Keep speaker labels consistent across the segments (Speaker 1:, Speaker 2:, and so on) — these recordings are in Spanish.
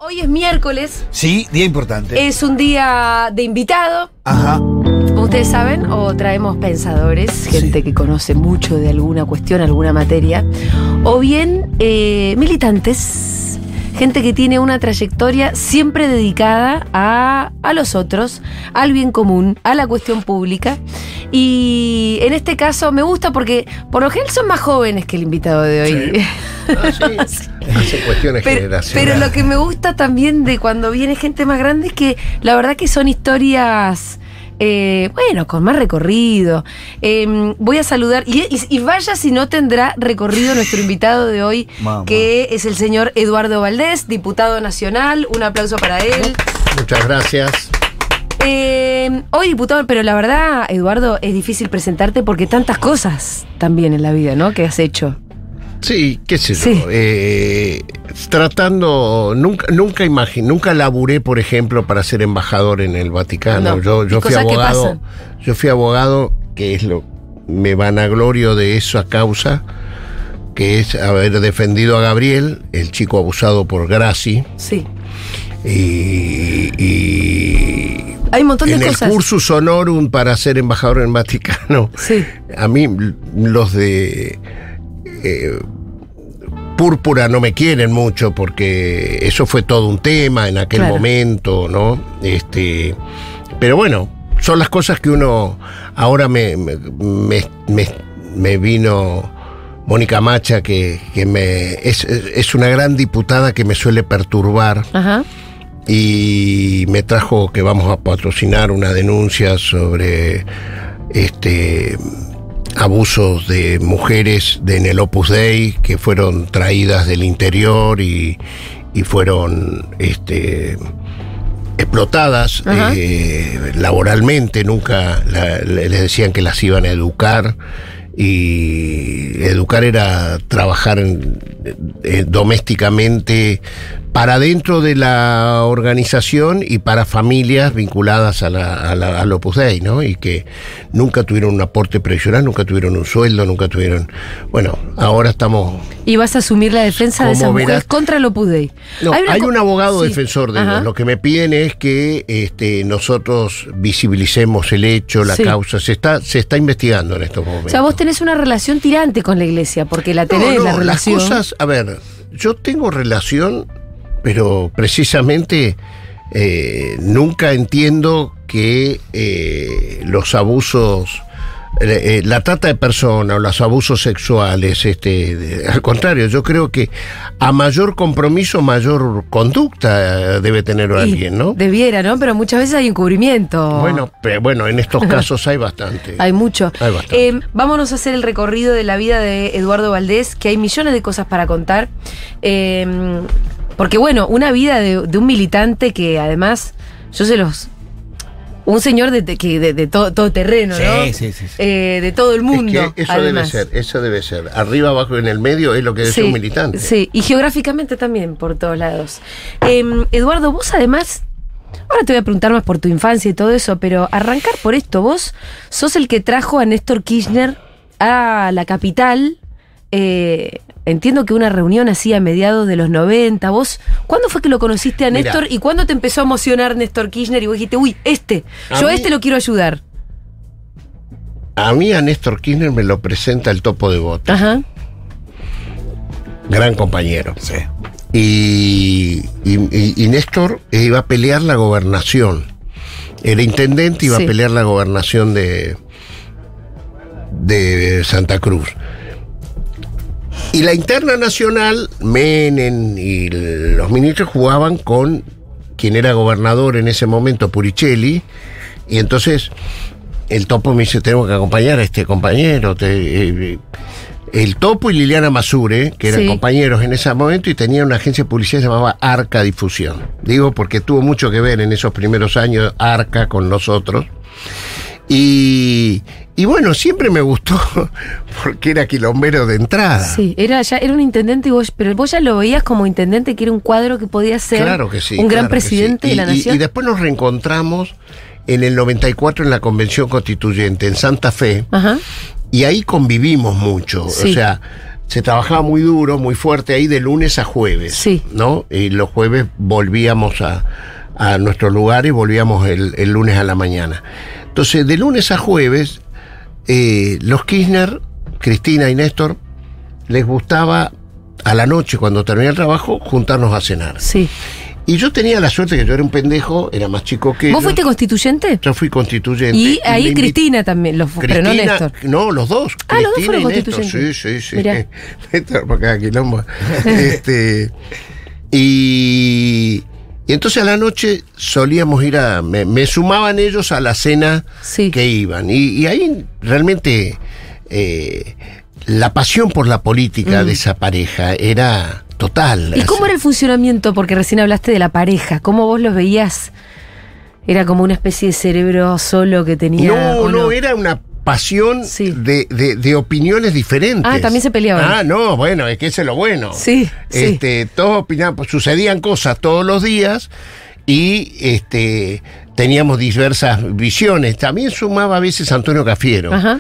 Speaker 1: Hoy es miércoles.
Speaker 2: Sí, día importante.
Speaker 1: Es un día de invitado.
Speaker 2: Ajá.
Speaker 1: Ustedes saben, o traemos pensadores, gente que conoce mucho de alguna cuestión, alguna materia, o bien militantes, gente que tiene una trayectoria siempre dedicada a los otros, al bien común, a la cuestión pública. Y en este caso me gusta porque por lo general son más jóvenes que el invitado de hoy.
Speaker 3: Sí. Sí. Hace cuestiones generacionales.
Speaker 1: Pero lo que me gusta también de cuando viene gente más grande es que la verdad que son historias, bueno, con más recorrido. Voy a saludar, y vaya si no tendrá recorrido nuestro invitado de hoy, que es el señor Eduardo Valdés, diputado nacional. Un aplauso para él.
Speaker 3: Muchas gracias.
Speaker 1: Hoy diputado, pero la verdad, Eduardo, es difícil presentarte porque tantas cosas también en la vida, ¿no?, que has hecho.
Speaker 3: Sí, qué sé yo.
Speaker 1: Sí.
Speaker 3: Tratando, nunca laburé, por ejemplo, para ser embajador en el Vaticano.
Speaker 1: No.
Speaker 3: Yo fui abogado. Yo fui abogado, que es me vanaglorio de esa causa, que es haber defendido a Gabriel, el chico abusado por Grassi.
Speaker 1: Sí.
Speaker 3: Y
Speaker 1: hay un montón de cosas.
Speaker 3: En el cursus honorum para ser embajador en el Vaticano.
Speaker 1: Sí.
Speaker 3: A mí los de Púrpura no me quieren mucho porque eso fue todo un tema en aquel momento, ¿no? Pero bueno, son las cosas que uno ahora me vino Mónica Macha, que es una gran diputada que me suele perturbar.
Speaker 1: Ajá.
Speaker 3: Y me trajo que vamos a patrocinar una denuncia sobre abusos de mujeres en el Opus Dei que fueron traídas del interior y fueron explotadas laboralmente. Nunca les decían que las iban a educar, y educar era trabajar domésticamente para dentro de la organización y para familias vinculadas al Opus Dei, ¿no? Y que nunca tuvieron un aporte previsional, nunca tuvieron un sueldo, nunca tuvieron... Bueno, ahora estamos...
Speaker 1: Y vas a asumir la defensa de esas mujeres contra el Opus Dei.
Speaker 3: No, hay un abogado defensor de ellos. Lo que me piden es que nosotros visibilicemos el hecho, la causa. Se está investigando en estos momentos.
Speaker 1: O sea, vos tenés una relación tirante con la iglesia, porque la tenés, la relación...
Speaker 3: Las cosas, a ver, yo tengo relación... Pero precisamente nunca entiendo que los abusos, la trata de personas o los abusos sexuales, al contrario, yo creo que a mayor compromiso, mayor conducta debe tener alguien, ¿no?
Speaker 1: Debiera, ¿no? Pero muchas veces hay encubrimiento.
Speaker 3: Bueno, en estos casos hay bastante.
Speaker 1: Hay mucho.
Speaker 3: Hay bastante.
Speaker 1: Vámonos a hacer el recorrido de la vida de Eduardo Valdés, que hay millones de cosas para contar. Porque bueno, una vida de un militante que además, un señor de todo terreno, ¿no?
Speaker 2: Sí.
Speaker 1: De todo el mundo.
Speaker 3: Es que eso debe ser. Arriba, abajo, en el medio es lo que debe ser un militante.
Speaker 1: Sí, y geográficamente también, por todos lados. Eduardo, vos además, ahora te voy a preguntar más por tu infancia y todo eso, pero arrancar por esto, vos sos el que trajo a Néstor Kirchner a la capital. Entiendo que una reunión así a mediados de los 90. ¿Vos cuándo fue que lo conociste a Néstor? Mirá. ¿Y cuándo te empezó a emocionar Néstor Kirchner y vos dijiste, uy, yo lo quiero ayudar?
Speaker 3: A mí a Néstor Kirchner me lo presenta el Topo de Bota.
Speaker 1: Ajá.
Speaker 3: Gran compañero.
Speaker 2: Sí.
Speaker 3: Y Néstor iba a pelear la gobernación. Era intendente, iba a pelear la gobernación de Santa Cruz. Y la interna nacional, Menem y los ministros jugaban con quien era gobernador en ese momento, Puricelli, y entonces el Topo me dice, tenemos que acompañar a este compañero. El Topo y Liliana Masure, que eran compañeros en ese momento y tenían una agencia de publicidad que se llamaba Arca Difusión. Digo porque tuvo mucho que ver en esos primeros años Arca con nosotros. Y bueno, siempre me gustó porque era quilombero de entrada.
Speaker 1: Sí, era un intendente, pero vos ya lo veías como intendente, que era un cuadro que podía ser un gran presidente de la nación.
Speaker 3: Y después nos reencontramos en el 94 en la Convención Constituyente en Santa Fe. Ajá. Y ahí convivimos mucho. O sea, se trabajaba muy duro, muy fuerte ahí de lunes a jueves,
Speaker 1: Sí.
Speaker 3: ¿no? Y los jueves volvíamos a nuestro lugar y volvíamos el lunes a la mañana. Entonces, de lunes a jueves, los Kirchner, Cristina y Néstor, les gustaba a la noche, cuando terminaba el trabajo, juntarnos a cenar.
Speaker 1: Sí.
Speaker 3: Y yo tenía la suerte que yo era un pendejo, era más chico que
Speaker 1: ¿Vos
Speaker 3: ellos.
Speaker 1: fuiste constituyente?
Speaker 3: Yo fui constituyente.
Speaker 1: Y ahí
Speaker 3: me
Speaker 1: Cristina también, pero no Néstor.
Speaker 3: No, los dos.
Speaker 1: Ah, los dos
Speaker 3: Cristina
Speaker 1: fueron
Speaker 3: y Néstor.
Speaker 1: constituyentes.
Speaker 3: Sí.
Speaker 1: Mirá.
Speaker 3: Néstor, por cada quilombo. Y entonces a la noche solíamos ir me sumaban ellos a la cena
Speaker 1: Sí.
Speaker 3: que iban. Y ahí realmente la pasión por la política de esa pareja era total.
Speaker 1: ¿Y cómo era el funcionamiento? Porque recién hablaste de la pareja. ¿Cómo vos los veías? ¿Era como una especie de cerebro solo que tenía?
Speaker 3: No, era una pasión
Speaker 1: Sí.
Speaker 3: de opiniones diferentes.
Speaker 1: Ah, también se peleaban.
Speaker 3: Ah, no, bueno, es que eso es lo bueno.
Speaker 1: Sí, sí.
Speaker 3: Todos opinaban, pues, sucedían cosas todos los días y teníamos diversas visiones. También sumaba a veces Antonio Cafiero.
Speaker 1: Ajá.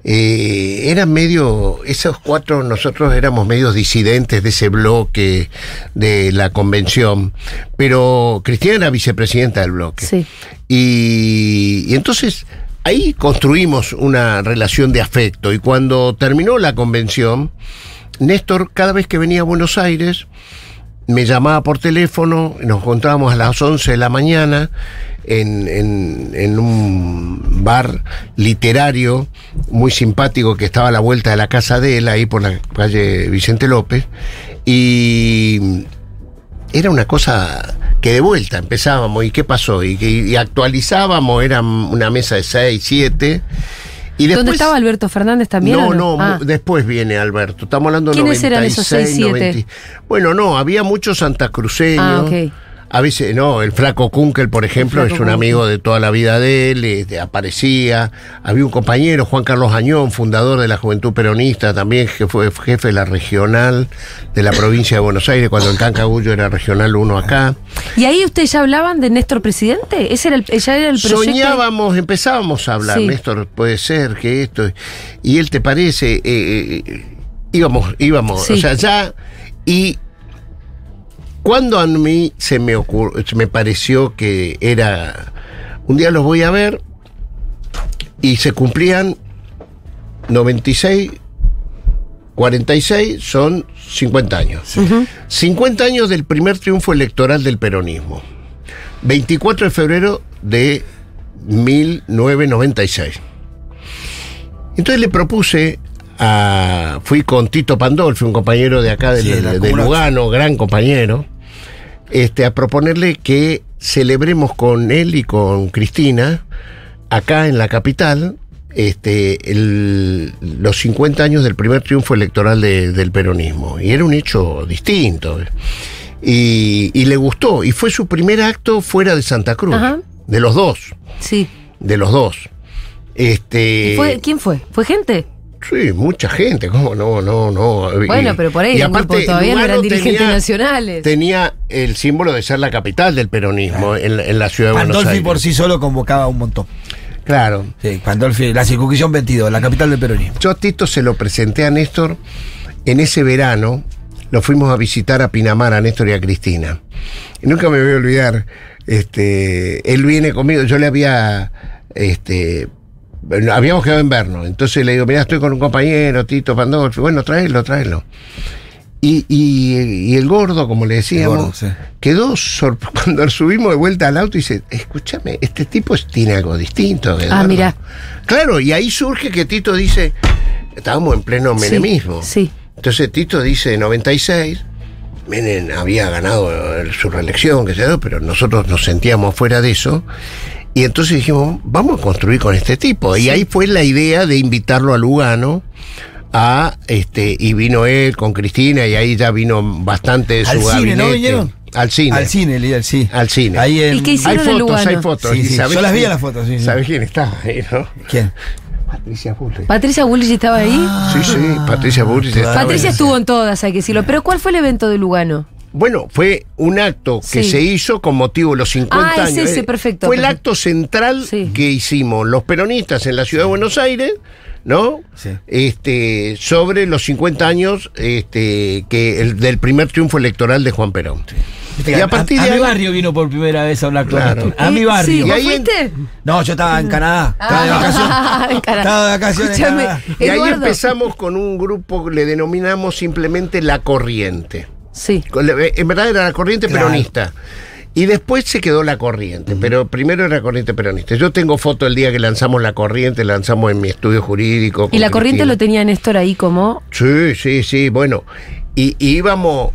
Speaker 3: Eran medio, esos cuatro, nosotros éramos medios disidentes de ese bloque de la convención, pero Cristina era vicepresidenta del bloque.
Speaker 1: Sí.
Speaker 3: Y entonces ahí construimos una relación de afecto, y cuando terminó la convención, Néstor, cada vez que venía a Buenos Aires, me llamaba por teléfono, nos encontrábamos a las 11 de la mañana en un bar literario muy simpático que estaba a la vuelta de la casa de él, ahí por la calle Vicente López, y era una cosa que de vuelta empezábamos, ¿y qué pasó? Y actualizábamos, era una mesa de 6, 7... Y después,
Speaker 1: ¿dónde estaba Alberto Fernández también?
Speaker 3: No,
Speaker 1: Ah.
Speaker 3: después viene Alberto. Estamos hablando de
Speaker 1: ¿Quiénes
Speaker 3: 96,
Speaker 1: eran esos 6, 7?
Speaker 3: 90. Bueno, no, había muchos santacruceños.
Speaker 1: Ah, ok.
Speaker 3: A veces, no, el Flaco Kunkel, por ejemplo,
Speaker 1: Flaco
Speaker 3: es un
Speaker 1: Kunkel.
Speaker 3: amigo de toda la vida de él, aparecía. Había un compañero, Juan Carlos Añón, fundador de la Juventud Peronista, también, que fue jefe de la regional de la provincia de Buenos Aires, cuando el Cancagullo era regional 1 acá.
Speaker 1: ¿Y ahí ustedes ya hablaban de Néstor presidente? ¿Ese era ya era el proyecto?
Speaker 3: Soñábamos, empezábamos a hablar,
Speaker 1: Sí.
Speaker 3: Néstor, puede ser que esto, y él te parece, íbamos,
Speaker 1: Sí.
Speaker 3: o sea, ya, y cuando a mí se me pareció que era, un día los voy a ver, y se cumplían 96, 46, son 50 años. 50 años del primer triunfo electoral del peronismo. 24 de febrero de 1996. Entonces le propuse fui con Tito Pandolfi, un compañero de acá
Speaker 2: Sí,
Speaker 3: de Lugano, gran compañero, a proponerle que celebremos con él y con Cristina, acá en la capital, los 50 años del primer triunfo electoral del peronismo. Y era un hecho distinto. Y le gustó. Y fue su primer acto fuera de Santa Cruz.
Speaker 1: Ajá.
Speaker 3: De los dos.
Speaker 1: Sí.
Speaker 3: De los dos.
Speaker 1: ¿Y ¿Quién fue? ¿Fue gente?
Speaker 3: Sí, mucha gente, ¿cómo no?
Speaker 1: Bueno, pero por ahí
Speaker 3: y
Speaker 1: un grupo todavía no eran
Speaker 3: Lugano
Speaker 1: dirigentes nacionales.
Speaker 3: Tenía el símbolo de ser la capital del peronismo en la ciudad de Buenos
Speaker 2: Pandolfi
Speaker 3: Aires.
Speaker 2: por sí solo convocaba un montón.
Speaker 3: Claro.
Speaker 2: Sí, Pandolfi, la circunscripción 22, la capital del peronismo.
Speaker 3: Yo a Tito se lo presenté a Néstor en ese verano. Lo fuimos a visitar a Pinamar, a Néstor y a Cristina. Y nunca me voy a olvidar. Él viene conmigo, yo le había... habíamos quedado en vernos. Entonces le digo, mirá, estoy con un compañero, Tito Pandolfi. Bueno, tráelo. Y el gordo, como le decíamos,
Speaker 2: El gordo, sí.
Speaker 3: quedó cuando subimos de vuelta al auto y dice, escúchame, este tipo tiene algo distinto. Eduardo".
Speaker 1: mirá.
Speaker 3: Claro, y ahí surge que Tito dice, estábamos en pleno menemismo.
Speaker 1: Sí.
Speaker 3: Entonces Tito dice, 96, Menem había ganado su reelección, que sea, pero nosotros nos sentíamos fuera de eso. Y entonces dijimos, vamos a construir con este tipo. Y ahí fue la idea de invitarlo a Lugano, y vino él con Cristina, y ahí ya vino bastante de su
Speaker 2: ¿Al cine,
Speaker 3: gabinete.
Speaker 2: no vinieron?
Speaker 3: Al cine.
Speaker 2: Al cine, Lidia, sí.
Speaker 3: Al cine.
Speaker 2: Ahí en...
Speaker 1: ¿Y qué hicieron en Lugano?
Speaker 3: Hay fotos.
Speaker 2: Sí,
Speaker 3: ¿Y
Speaker 2: sí,
Speaker 3: sabés
Speaker 2: yo las vi
Speaker 3: quién-
Speaker 2: en las fotos, sí, sí.
Speaker 3: ¿Sabés quién estaba ahí, no?
Speaker 2: ¿Quién?
Speaker 3: Patricia Bullrich.
Speaker 1: ¿Patricia Bullrich estaba ahí?
Speaker 3: Sí, Patricia Bullrich estaba
Speaker 1: Patricia
Speaker 3: ahí.
Speaker 1: estuvo en todas, hay que decirlo. ¿Pero cuál fue el evento de Lugano?
Speaker 3: Bueno, fue un acto que
Speaker 1: Sí.
Speaker 3: se hizo con motivo de los 50
Speaker 1: Ah, es
Speaker 3: años.
Speaker 1: ese, perfecto,
Speaker 3: Fue el
Speaker 1: perfecto.
Speaker 3: acto central
Speaker 1: Sí.
Speaker 3: que hicimos los peronistas en la ciudad de Buenos Aires, ¿no?
Speaker 2: Sí.
Speaker 3: Sobre los 50 años del primer triunfo electoral de Juan Perón.
Speaker 2: Viste
Speaker 3: Y
Speaker 2: que
Speaker 3: a partir de
Speaker 4: A mi
Speaker 3: ahí,
Speaker 4: barrio vino por primera vez a hablar con
Speaker 3: Claro.
Speaker 4: Néstor. A mi barrio.
Speaker 1: Sí, ¿vos
Speaker 3: Y ahí
Speaker 1: fuiste?
Speaker 2: No, yo estaba en Canadá. Estaba de vacaciones. Estaba de vacaciones en
Speaker 1: Escúchame,
Speaker 2: Canadá.
Speaker 3: y ahí
Speaker 1: Eduardo.
Speaker 3: empezamos con un grupo que le denominamos simplemente La Corriente.
Speaker 1: Sí.
Speaker 3: En verdad era La Corriente
Speaker 2: Claro.
Speaker 3: peronista. Y después se quedó La Corriente, pero primero era La Corriente peronista. Yo tengo foto el día que lanzamos La Corriente, lanzamos en mi estudio jurídico.
Speaker 1: Y
Speaker 3: con
Speaker 1: la corriente
Speaker 3: Cristina.
Speaker 1: lo tenía Néstor ahí como.
Speaker 3: Sí, bueno. Y íbamos,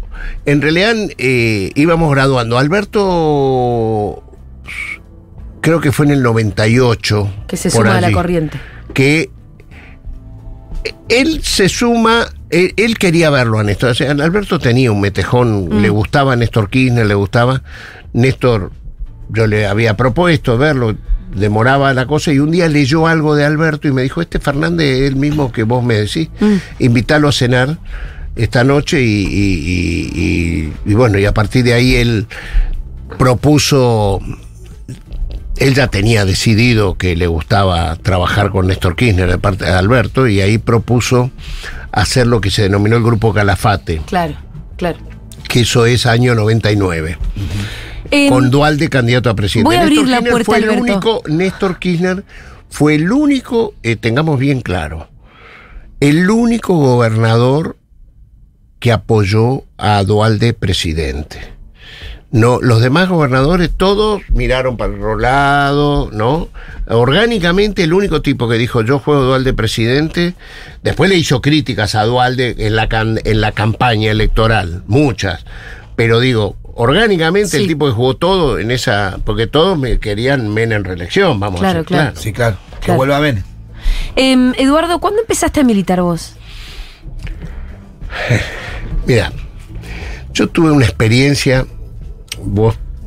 Speaker 3: en realidad íbamos graduando. Alberto, creo que fue en el 98.
Speaker 1: Que se
Speaker 3: por
Speaker 1: suma a la
Speaker 3: allí,
Speaker 1: corriente.
Speaker 3: Que él se suma, él quería verlo a Néstor. O sea, Alberto tenía un metejón, le gustaba a Néstor Kirchner, le gustaba. Néstor, yo le había propuesto verlo, demoraba la cosa, y un día leyó algo de Alberto y me dijo, Fernández es el mismo que vos me decís, invítalo a cenar esta noche y bueno, y a partir de ahí él propuso. Él ya tenía decidido que le gustaba trabajar con Néstor Kirchner de parte de Alberto, y ahí propuso hacer lo que se denominó el Grupo Calafate,
Speaker 1: Claro.
Speaker 3: que eso es año 99. Con Duhalde candidato a presidente.
Speaker 1: voy a abrir la
Speaker 3: Kirchner
Speaker 1: puerta,
Speaker 3: fue el
Speaker 1: Alberto.
Speaker 3: único, Néstor Kirchner fue el único, tengamos bien claro, el único gobernador que apoyó a Duhalde presidente. No, los demás gobernadores todos miraron para el otro lado, ¿no? Orgánicamente el único tipo que dijo yo juego Duhalde presidente, después le hizo críticas a Duhalde en la campaña electoral, muchas, pero digo, orgánicamente
Speaker 1: Sí.
Speaker 3: el tipo que jugó todo en esa, porque todos me querían Menem en reelección, vamos
Speaker 1: Claro,
Speaker 3: a ser
Speaker 1: claro.
Speaker 3: claros.
Speaker 2: Sí, claro. Que
Speaker 1: Claro.
Speaker 2: vuelva a ver.
Speaker 1: Eduardo, ¿cuándo empezaste a militar vos?
Speaker 3: Mira, yo tuve una experiencia,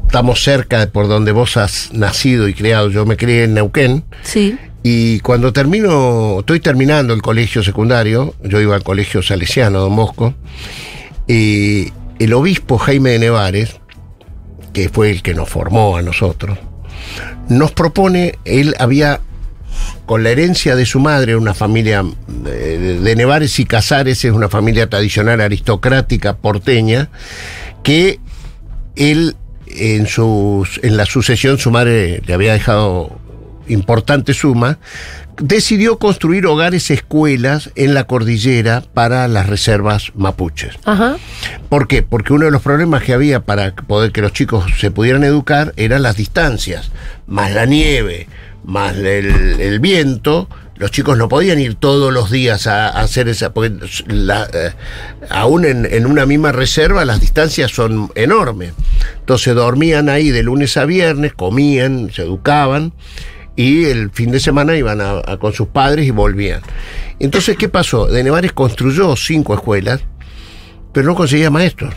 Speaker 3: estamos cerca de por donde vos has nacido y criado, yo me crié en Neuquén,
Speaker 1: Sí.
Speaker 3: y cuando estoy terminando el colegio secundario, yo iba al colegio salesiano Don Bosco, y el obispo Jaime de Nevares, que fue el que nos formó a nosotros, nos propone, él había, con la herencia de su madre, una familia de Nevares y Casares, es una familia tradicional aristocrática porteña, que él en la sucesión, su madre le había dejado importante suma, decidió construir hogares escuelas en la cordillera para las reservas mapuches.
Speaker 1: Ajá.
Speaker 3: ¿Por qué? Porque uno de los problemas que había para poder que los chicos se pudieran educar eran las distancias, más la nieve, más el viento. Los chicos no podían ir todos los días a hacer esa, porque aún en una misma reserva las distancias son enormes. Entonces dormían ahí de lunes a viernes, comían, se educaban, y el fin de semana iban con sus padres y volvían. Entonces, ¿qué pasó? De Nevares construyó 5 escuelas, pero no conseguía maestros.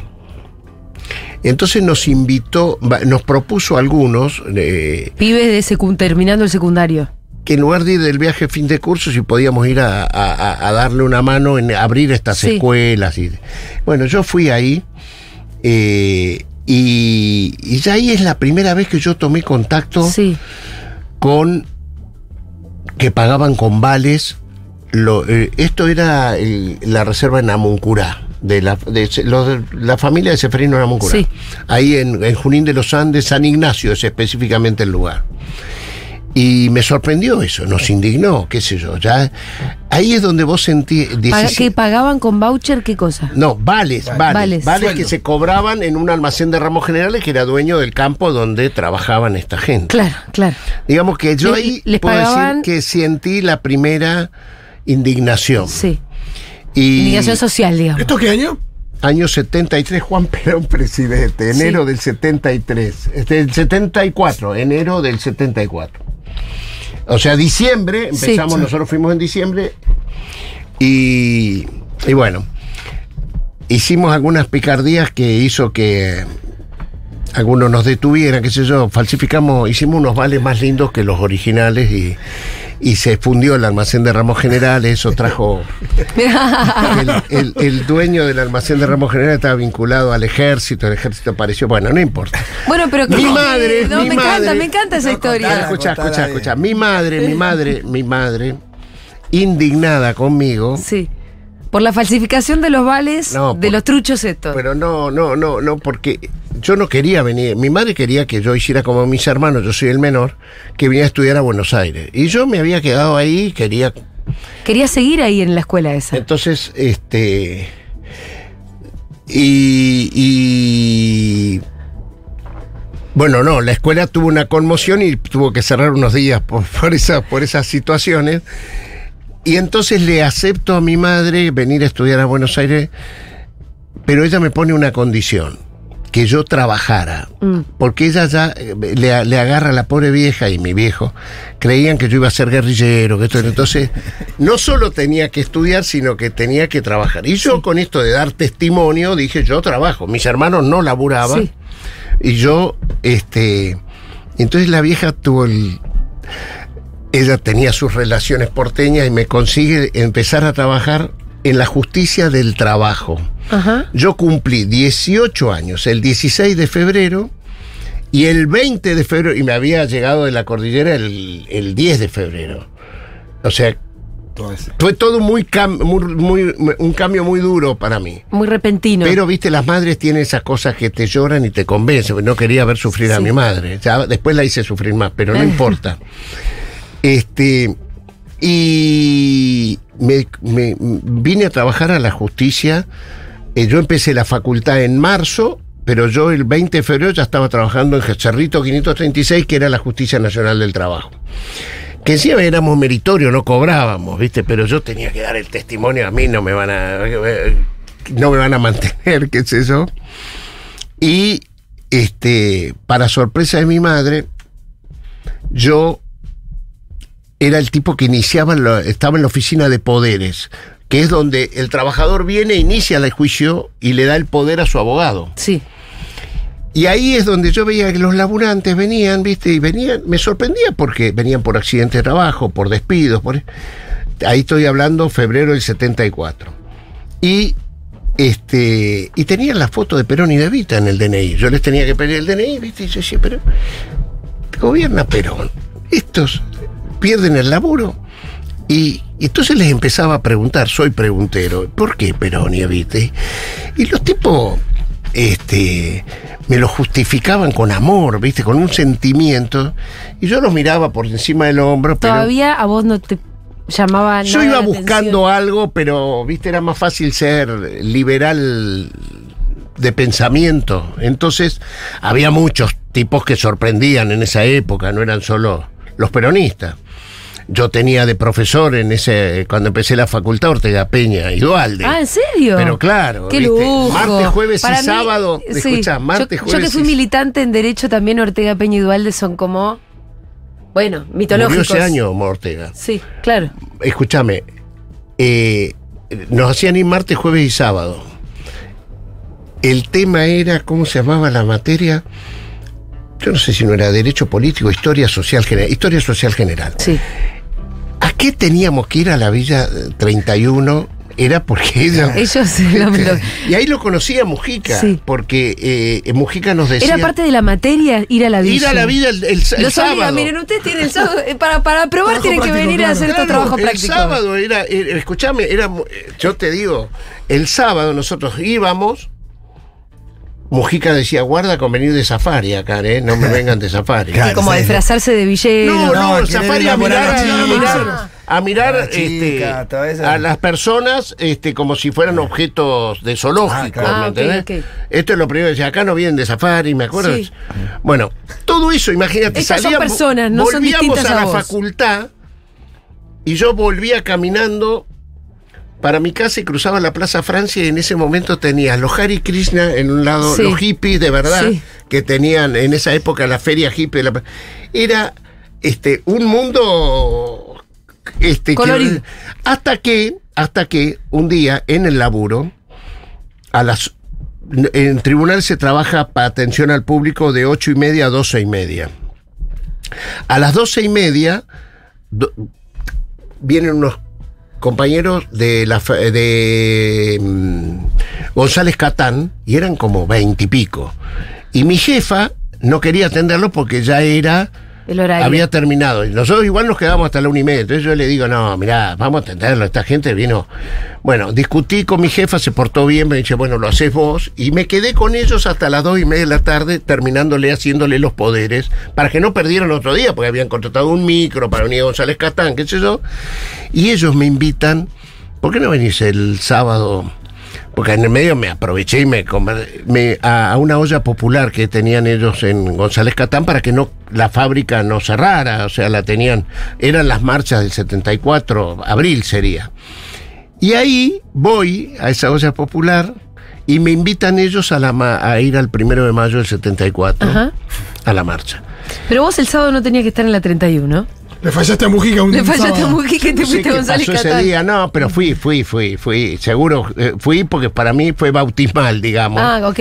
Speaker 3: Entonces nos propuso a algunos
Speaker 1: Pibes de terminando el secundario.
Speaker 3: que en lugar de ir del viaje fin de curso, si podíamos ir a darle una mano en abrir estas
Speaker 1: Sí.
Speaker 3: escuelas. Bueno, yo fui ahí, y ya ahí es la primera vez que yo tomé contacto
Speaker 1: Sí.
Speaker 3: con que pagaban con vales. Esto era la reserva en Amuncurá, de la familia de Seferino Amuncurá.
Speaker 1: Sí.
Speaker 3: Ahí en Junín de los Andes, San Ignacio es específicamente el lugar. Y me sorprendió eso, nos indignó, qué sé yo. Ya ahí es donde vos sentí...
Speaker 1: ¿Que pagaban con voucher qué cosa?
Speaker 3: No, vales
Speaker 1: Vales.
Speaker 3: que
Speaker 2: Sueldo.
Speaker 3: se cobraban en un almacén de ramos generales que era dueño del campo donde trabajaban esta gente.
Speaker 1: Claro.
Speaker 3: Digamos que yo ahí
Speaker 1: les
Speaker 3: puedo
Speaker 1: pagaban-
Speaker 3: decir que sentí la primera indignación.
Speaker 1: Sí.
Speaker 3: Y
Speaker 1: Indicación social, digamos.
Speaker 2: ¿Esto qué año?
Speaker 3: año 73, Juan Perón presidente, enero
Speaker 1: Sí.
Speaker 3: del 73, el 74, enero del 74. O sea, diciembre, empezamos,
Speaker 1: Sí.
Speaker 3: nosotros fuimos en diciembre, y bueno, hicimos algunas picardías que hizo que algunos nos detuvieran, qué sé yo, hicimos unos vales más lindos que los originales, y se fundió el almacén de ramos generales. Eso trajo el dueño del almacén de ramos generales estaba vinculado al ejército, el ejército apareció, bueno, no importa.
Speaker 1: Bueno, pero
Speaker 3: Mi madre,
Speaker 1: no,
Speaker 3: mi
Speaker 1: me
Speaker 3: madre.
Speaker 1: encanta esa
Speaker 2: No,
Speaker 1: historia.
Speaker 2: contala.
Speaker 3: Escucha. Mi madre indignada conmigo.
Speaker 1: Sí. Por la falsificación de los vales de los truchos estos.
Speaker 3: Pero no, porque yo no quería venir. Mi madre quería que yo hiciera como mis hermanos, yo soy el menor, que viniera a estudiar a Buenos Aires. Y yo me había quedado ahí, quería
Speaker 1: seguir ahí en la escuela esa.
Speaker 3: Entonces, bueno, no, la escuela tuvo una conmoción y tuvo que cerrar unos días por esas situaciones. Y entonces le acepto a mi madre venir a estudiar a Buenos Aires, pero ella me pone una condición, que yo trabajara. Porque ella ya le agarra a la pobre vieja y mi viejo, creían que yo iba a ser guerrillero, que esto, entonces no solo tenía que estudiar, sino que tenía que trabajar. Y yo con esto de dar testimonio dije, yo trabajo, mis hermanos no laburaban. Sí. Y yo, entonces la vieja ella tenía sus relaciones porteñas y me consigue empezar a trabajar en la justicia del trabajo. Ajá. Yo cumplí 18 años, el 16 de febrero, y el 20 de febrero, y me había llegado de la cordillera el 10 de febrero. O sea, fue todo un cambio muy duro para mí.
Speaker 1: Muy repentino.
Speaker 3: Pero, viste, las madres tienen esas cosas que te lloran y te convencen. No quería ver sufrir a mi madre. Ya, después la hice sufrir más, pero no importa. Y me vine a trabajar a la justicia. Yo empecé la facultad en marzo, pero yo el 20 de febrero ya estaba trabajando en Cerrito 536, que era la Justicia Nacional del Trabajo. Que encima éramos meritorios, no cobrábamos, ¿viste? Pero yo tenía que dar el testimonio, a mí no me van a mantener, qué sé yo. Y para sorpresa de mi madre, yo era el tipo que estaba en la oficina de poderes, que es donde el trabajador viene, inicia el juicio y le da el poder a su abogado.
Speaker 1: Sí.
Speaker 3: Y ahí es donde yo veía que los laburantes venían, ¿viste? Y me sorprendía porque venían por accidente de trabajo, por despidos, ahí estoy hablando febrero del 74. Y tenían la foto de Perón y de Evita en el DNI. Yo les tenía que pedir el DNI, ¿viste? Y yo decía, pero gobierna Perón. Estos pierden el laburo. Y entonces les empezaba a preguntar, soy preguntero, ¿por qué Perón y Evita? Y los tipos me lo justificaban con amor, ¿viste? Con un sentimiento. Y yo los miraba por encima del hombro.
Speaker 1: Todavía a vos no te llamaba nada.
Speaker 3: Yo iba buscando algo, pero, ¿viste? Era más fácil ser liberal de pensamiento. Entonces, había muchos tipos que sorprendían en esa época, no eran solo los peronistas. Yo tenía de profesor cuando empecé la facultad, Ortega Peña y Duhalde.
Speaker 1: Ah, ¿en serio?
Speaker 3: Pero claro,
Speaker 1: ¡qué lujo!
Speaker 3: Martes, jueves
Speaker 1: Para
Speaker 3: y
Speaker 1: mí,
Speaker 3: sábado.
Speaker 1: Sí.
Speaker 3: Escuchá, martes, jueves.
Speaker 1: Yo que fui militante en Derecho también, Ortega Peña y Duhalde son como, bueno, mitológicos.
Speaker 3: Murió ese año Ortega.
Speaker 1: Sí, claro.
Speaker 3: Escúchame, nos hacían ir martes, jueves y sábado. El tema era, ¿cómo se llamaba la materia? Yo no sé si no era Derecho Político, Historia Social General.
Speaker 1: Sí.
Speaker 3: ¿A qué teníamos que ir a la Villa 31? Era porque
Speaker 1: ellos
Speaker 3: y ahí lo conocía Mujica, sí. Porque Mujica nos decía...
Speaker 1: Era parte de la materia ir a la Villa.
Speaker 3: Ir a la Villa el sábado.
Speaker 1: Miren, ustedes tienen el sábado, para probar tienen que venir a hacer estos trabajos prácticos.
Speaker 3: El sábado escuchame, yo te digo, el sábado nosotros íbamos... Mujica decía, guarda con venir de safari acá, no me vengan de safari.
Speaker 1: Claro, como a disfrazarse de villero.
Speaker 3: No, el safari a mirar a las personas como si fueran objetos de zoológico, ¿me entendés? Okay. Esto es lo primero que decía, acá no vienen de safari, ¿me acuerdas? Sí. Bueno, todo eso, imagínate,
Speaker 1: estas son personas, no son
Speaker 3: volvíamos
Speaker 1: distintas
Speaker 3: a la facultad y yo volvía caminando para mi casa y cruzaba la Plaza Francia y en ese momento tenías los Hare Krishna en un lado, sí. Los hippies de verdad, sí. Que tenían en esa época la feria hippie. Era un mundo
Speaker 1: colorido.
Speaker 3: Hasta que un día en el laburo, en tribunal se trabaja para atención al público de 8:30 a 12:30. A las 12:30 vienen unos compañeros de González Catán, y eran como 20 y pico. Y mi jefa no quería atenderlo porque ya era
Speaker 1: el horario.
Speaker 3: Había terminado. Nosotros igual nos quedamos hasta la 1:30. Entonces yo le digo, no, mirá, vamos a atenderlo. Esta gente vino. Bueno, discutí con mi jefa, se portó bien, me dice, bueno, lo haces vos. Y me quedé con ellos hasta las 2:30 de la tarde, haciéndole los poderes, para que no perdieran otro día, porque habían contratado un micro para venir a González Catán, qué sé yo. Y ellos me invitan, ¿por qué no venís el sábado? Porque en el medio me aproveché y a una olla popular que tenían ellos en González Catán para que no la fábrica no cerrara, o sea, eran las marchas del 74, abril sería. Y ahí voy a esa olla popular y me invitan ellos a ir al 1 de mayo del 74,
Speaker 1: Ajá.
Speaker 3: a la marcha.
Speaker 1: Pero vos el sábado no tenías que estar en la 31.
Speaker 2: Le fallaste a Mujica un
Speaker 1: Le fallaste a
Speaker 2: sábado.
Speaker 1: Mujica y te
Speaker 3: No sé
Speaker 1: fuiste a
Speaker 3: qué
Speaker 1: González
Speaker 3: pasó ese
Speaker 1: Catán.
Speaker 3: día, no, pero fui, seguro, fui porque para mí fue bautismal, digamos.
Speaker 1: Ah, ok.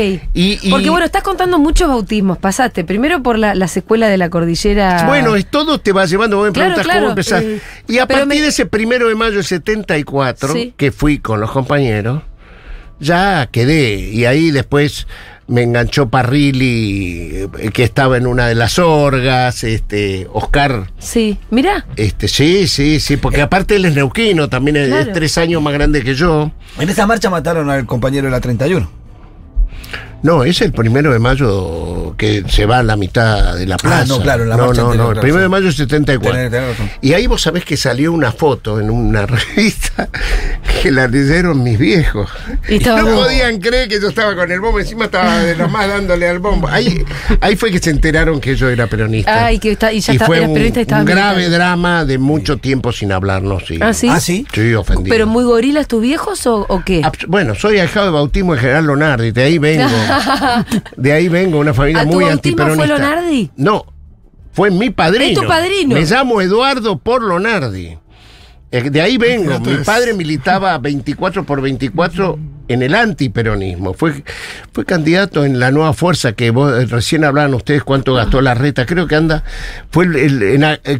Speaker 1: Porque bueno, estás contando muchos bautismos. Pasaste primero por la secuela de la cordillera.
Speaker 3: Bueno, todo te va llevando, vos me
Speaker 1: Claro,
Speaker 3: preguntas
Speaker 1: claro,
Speaker 3: cómo empezás. Y a
Speaker 1: pero
Speaker 3: partir de ese 1 de mayo del 74,
Speaker 1: Sí.
Speaker 3: que fui con los compañeros, ya quedé. Y ahí después me enganchó Parrilli, que estaba en una de las orgas, Oscar.
Speaker 1: Sí, mirá.
Speaker 3: Sí, porque aparte él es neuquino, también es
Speaker 1: Claro.
Speaker 3: 3 años más grande que yo.
Speaker 4: En esa marcha mataron al compañero de la 31.
Speaker 3: No, es el 1 de mayo que se va a la mitad de la plaza.
Speaker 4: no, claro, en la
Speaker 3: no,
Speaker 4: marcha
Speaker 3: no,
Speaker 4: anterior,
Speaker 3: el
Speaker 4: claro,
Speaker 3: 1 de
Speaker 4: sí.
Speaker 3: mayo del 74.
Speaker 4: Tenés razón.
Speaker 3: Y ahí vos sabés que salió una foto en una revista que la leyeron mis viejos.
Speaker 1: Y estaba
Speaker 3: no
Speaker 1: vos.
Speaker 3: podían creer que yo estaba con el bombo, encima estaba de los más dándole al bombo. Ahí fue que se enteraron que yo era peronista.
Speaker 1: Ay, y ya está,
Speaker 3: fue
Speaker 1: eras peronista y estaba
Speaker 3: un grave
Speaker 1: militando.
Speaker 3: drama de mucho tiempo sin hablarnos. Sí.
Speaker 1: ¿Ah, sí?
Speaker 4: ¿Ah, sí?
Speaker 3: Sí, ofendido.
Speaker 1: ¿Pero muy gorilas tus viejos o qué?
Speaker 3: Bueno, soy ahijado de bautismo de General Lonardi, de ahí vengo. De ahí vengo, una familia
Speaker 1: ¿A tu
Speaker 3: muy
Speaker 1: bautismo
Speaker 3: antiperonista.
Speaker 1: fue Lonardi?
Speaker 3: No, fue mi padrino.
Speaker 1: ¿Es tu padrino?
Speaker 3: Me llamo Eduardo por Lonardi. De ahí vengo.
Speaker 2: Fíjate
Speaker 3: Mi
Speaker 2: eso.
Speaker 3: padre militaba 24 por 24 en el antiperonismo. Fue candidato en la Nueva Fuerza, que vos, recién hablaban ustedes cuánto gastó Larreta. Creo que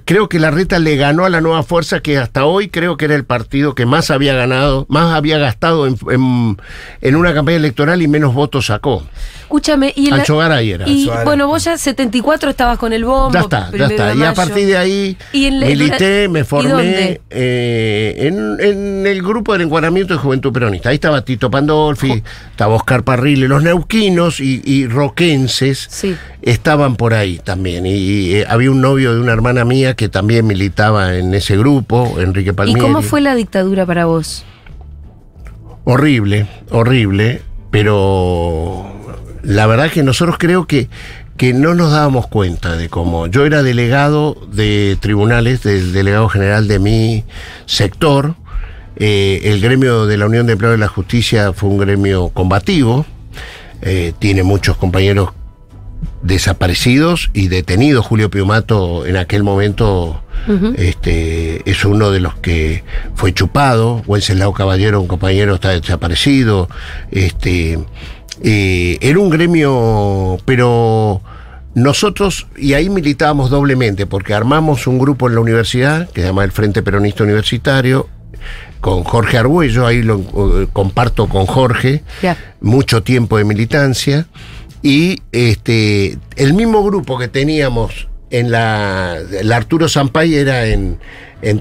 Speaker 3: creo que Larreta le ganó a la Nueva Fuerza, que hasta hoy creo que era el partido que más había ganado, más había gastado en una campaña electoral y menos votos sacó.
Speaker 1: Escúchame, y
Speaker 3: Ancho Garay era.
Speaker 1: Y
Speaker 4: Ancho Garay.
Speaker 1: bueno, vos ya 74 estabas con el bombo.
Speaker 3: Ya está.
Speaker 1: 1 de
Speaker 3: Y a
Speaker 1: mayo.
Speaker 3: partir de ahí
Speaker 1: ¿Y en
Speaker 3: milité, me
Speaker 1: ¿y
Speaker 3: formé
Speaker 1: dónde?
Speaker 3: en el grupo del Encuadramiento de Juventud Peronista. Ahí estaba Tito Pandolfi, estaba Oscar Parrilli, los neuquinos y roquenses
Speaker 1: Sí.
Speaker 3: estaban por ahí también. Y había un novio de una hermana mía que también militaba en ese grupo, Enrique
Speaker 1: ¿Y
Speaker 3: Palmieri.
Speaker 1: cómo fue la dictadura para vos?
Speaker 3: Horrible, pero la verdad que nosotros creo que no nos dábamos cuenta de cómo. Yo era delegado de tribunales, del delegado general de mi sector. El gremio de la Unión de Empleados de la Justicia fue un gremio combativo. Tiene muchos compañeros desaparecidos y detenidos. Julio Piumato en aquel momento es uno de los que fue chupado. Wenceslao Caballero, un compañero, está desaparecido. Era un gremio, pero nosotros, y ahí militábamos doblemente, porque armamos un grupo en la universidad que se llama el Frente Peronista Universitario, con Jorge Argüello. Ahí lo comparto con Jorge,
Speaker 1: Ya.
Speaker 3: mucho tiempo de militancia. Y el mismo grupo que teníamos en la Arturo Sampay era en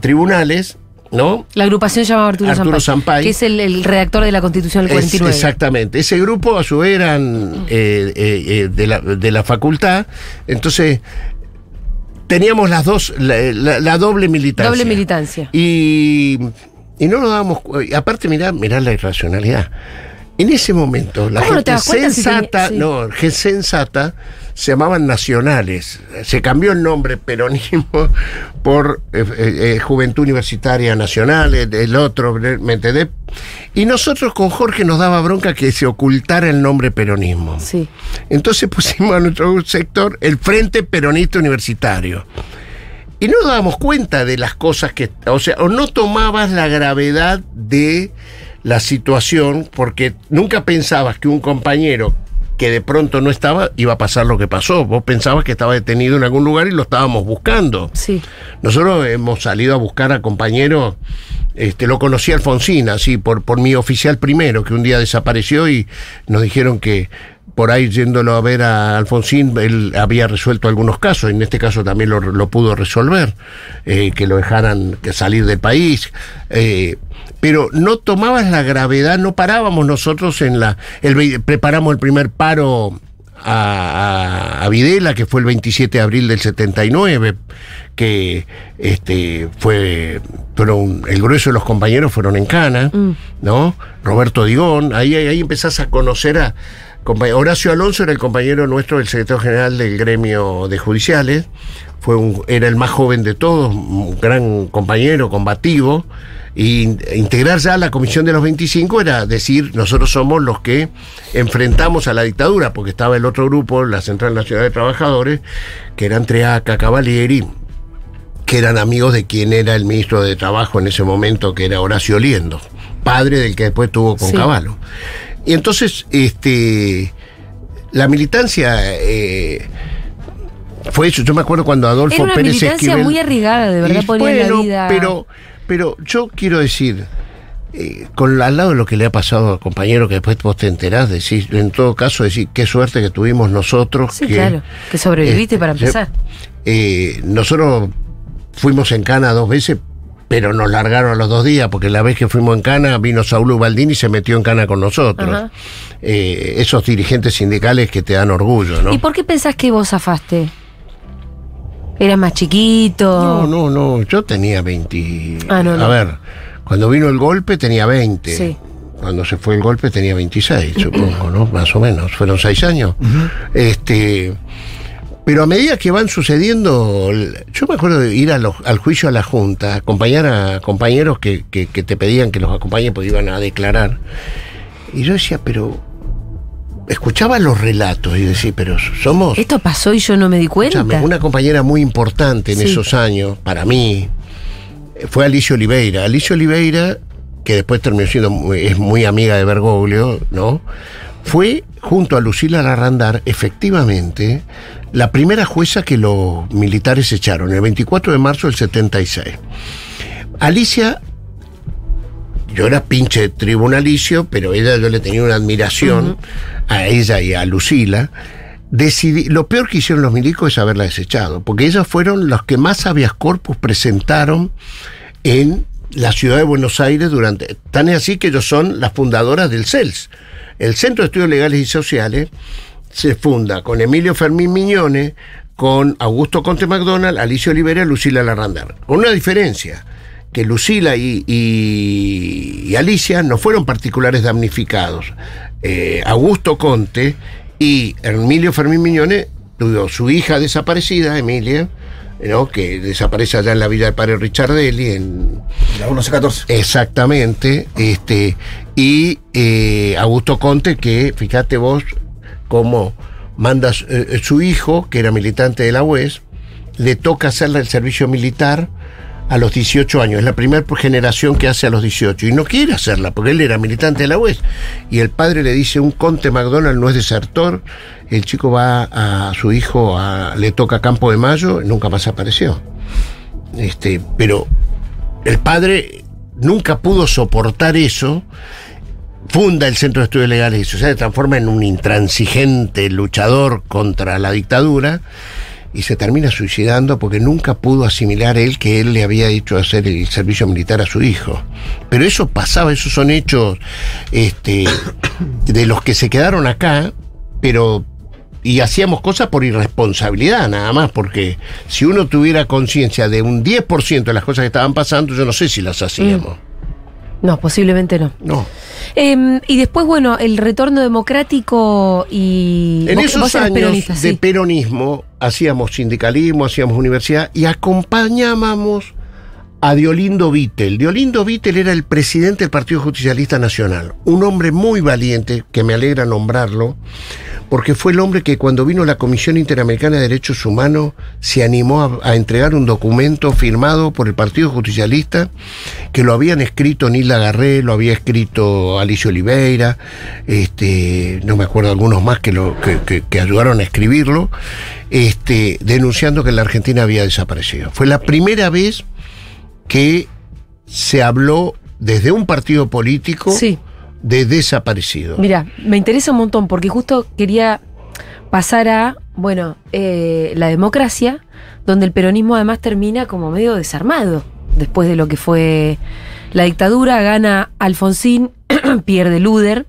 Speaker 3: tribunales, ¿no?
Speaker 1: La agrupación llamaba Arturo Sampay, que es el redactor de la Constitución del 49.
Speaker 3: Exactamente. Ese grupo a su vez eran de la facultad. Entonces teníamos las dos, la doble militancia.
Speaker 1: Doble militancia.
Speaker 3: Y no nos dábamos aparte, mirá la irracionalidad. En ese momento, la
Speaker 1: ¿Cómo no te
Speaker 3: gente
Speaker 1: das cuenta si
Speaker 3: sensata,
Speaker 1: tenía- sí.
Speaker 3: sensata, se llamaban nacionales. Se cambió el nombre peronismo por Juventud Universitaria Nacional, el otro, ¿me entendés? Y nosotros con Jorge nos daba bronca que se ocultara el nombre peronismo.
Speaker 1: Sí.
Speaker 3: Entonces pusimos a nuestro sector el Frente Peronista Universitario. Y no nos dábamos cuenta de las cosas que... o no tomabas la gravedad de la situación, porque nunca pensabas que un compañero que de pronto no estaba, iba a pasar lo que pasó. Vos pensabas que estaba detenido en algún lugar y lo estábamos buscando.
Speaker 1: Sí.
Speaker 3: Nosotros hemos salido a buscar a compañeros, lo conocí a Alfonsín, así, por mi oficial primero, que un día desapareció y nos dijeron que por ahí yéndolo a ver a Alfonsín, él había resuelto algunos casos, en este caso también lo pudo resolver, que lo dejaran salir del país, pero no tomabas la gravedad, no parábamos nosotros preparamos el primer paro a Videla, que fue el 27 de abril del 79, que el grueso de los compañeros fueron en Cana, ¿no? Roberto Digón, ahí empezás a conocer a Horacio Alonso, era el compañero nuestro, el secretario general del gremio de judiciales, era el más joven de todos, un gran compañero, combativo, y integrar ya la comisión de los 25 era decir, nosotros somos los que enfrentamos a la dictadura, porque estaba el otro grupo, la Central Nacional de Trabajadores, que eran Treaca, Cavalieri, que eran amigos de quien era el ministro de Trabajo en ese momento, que era Horacio Liendo, padre del que después tuvo con Cavallo. Y entonces, la militancia fue eso. Yo me acuerdo cuando Adolfo
Speaker 1: era una
Speaker 3: Pérez
Speaker 1: militancia
Speaker 3: Esquivel,
Speaker 1: muy arriesgada, de verdad, ponía la vida.
Speaker 3: Pero yo quiero decir, al lado de lo que le ha pasado al compañero, que después vos te enterás, decís, en todo caso, decir qué suerte que tuvimos nosotros.
Speaker 1: Sí, claro, que sobreviviste para empezar.
Speaker 3: Nosotros fuimos en Cana 2 veces, pero nos largaron a los 2 días, porque la vez que fuimos en Cana vino Saulo Ubaldini y se metió en Cana con nosotros. Esos dirigentes sindicales que te dan orgullo, ¿no?
Speaker 1: ¿Y por qué pensás que vos zafaste? ¿Eras más chiquito?
Speaker 3: No, yo tenía 20...
Speaker 1: No.
Speaker 3: A ver, cuando vino el golpe tenía 20.
Speaker 1: Sí.
Speaker 3: Cuando se fue el golpe tenía 26, supongo, ¿no? Más o menos, fueron 6 años. Pero a medida que van sucediendo, yo me acuerdo de ir al juicio a la Junta, acompañar a compañeros que te pedían que los acompañen porque iban a declarar. Y yo decía, pero escuchaba los relatos y decía, pero somos...
Speaker 1: Esto pasó y yo no me di cuenta.
Speaker 3: Escúchame, una compañera muy importante en esos años, para mí, fue Alicia Oliveira. Alicia Oliveira, que después terminó siendo, es muy amiga de Bergoglio, ¿no? Fue, junto a Lucila Larrandar, efectivamente, la primera jueza que los militares echaron, el 24 de marzo del 76. Alicia, yo era pinche tribunalicio, pero yo le tenía una admiración a ella y a Lucila. Lo peor que hicieron los milicos es haberla desechado, porque ellas fueron los que más habeas corpus presentaron en la ciudad de Buenos Aires tan es así que ellos son las fundadoras del CELS. El Centro de Estudios Legales y Sociales se funda con Emilio Fermín Miñone, con Augusto Conte McDonald, Alicia Oliveira y Lucila Larrandar. Con una diferencia, que Lucila y Alicia no fueron particulares damnificados. Augusto Conte y Emilio Fermín Miñone tuvo su hija desaparecida, Emilia, ¿no? Que desaparece allá en la villa del padre Richardelli, en
Speaker 4: la 1114.
Speaker 3: Exactamente. Y Augusto Conte, que fíjate vos cómo manda su hijo, que era militante de la UES, le toca hacerle el servicio militar a los 18 años. Es la primera generación que hace a los 18 y no quiere hacerla porque él era militante de la UES. Y el padre le dice, un Conte McDonald no es desertor. El chico va a su hijo, le toca Campo de Mayo, nunca más apareció. Pero el padre nunca pudo soportar eso, funda el Centro de Estudios Legales y Sociales, se transforma en un intransigente luchador contra la dictadura y se termina suicidando porque nunca pudo asimilar él que él le había hecho hacer el servicio militar a su hijo. Pero eso pasaba, esos son hechos de los que se quedaron acá, y hacíamos cosas por irresponsabilidad nada más, porque si uno tuviera conciencia de un 10% de las cosas que estaban pasando, yo no sé si las hacíamos.
Speaker 1: No, posiblemente no.
Speaker 3: No.
Speaker 1: Y después, bueno, el retorno democrático y...
Speaker 3: En esos años de peronismo hacíamos sindicalismo, hacíamos universidad y acompañábamos a Diolindo Vittel. Diolindo Vittel era el presidente del Partido Justicialista Nacional, un hombre muy valiente, que me alegra nombrarlo, porque fue el hombre que cuando vino la Comisión Interamericana de Derechos Humanos se animó a entregar un documento firmado por el Partido Justicialista, que lo habían escrito Nilda Garré, lo había escrito Alicia Oliveira, no me acuerdo algunos más que ayudaron a escribirlo, denunciando que la Argentina había desaparecido. Fue la primera vez que se habló desde un partido político de desaparecido.
Speaker 1: Mira, me interesa un montón porque justo quería pasar a, bueno, la democracia, donde el peronismo además termina como medio desarmado después de lo que fue la dictadura. Gana Alfonsín, pierde Luder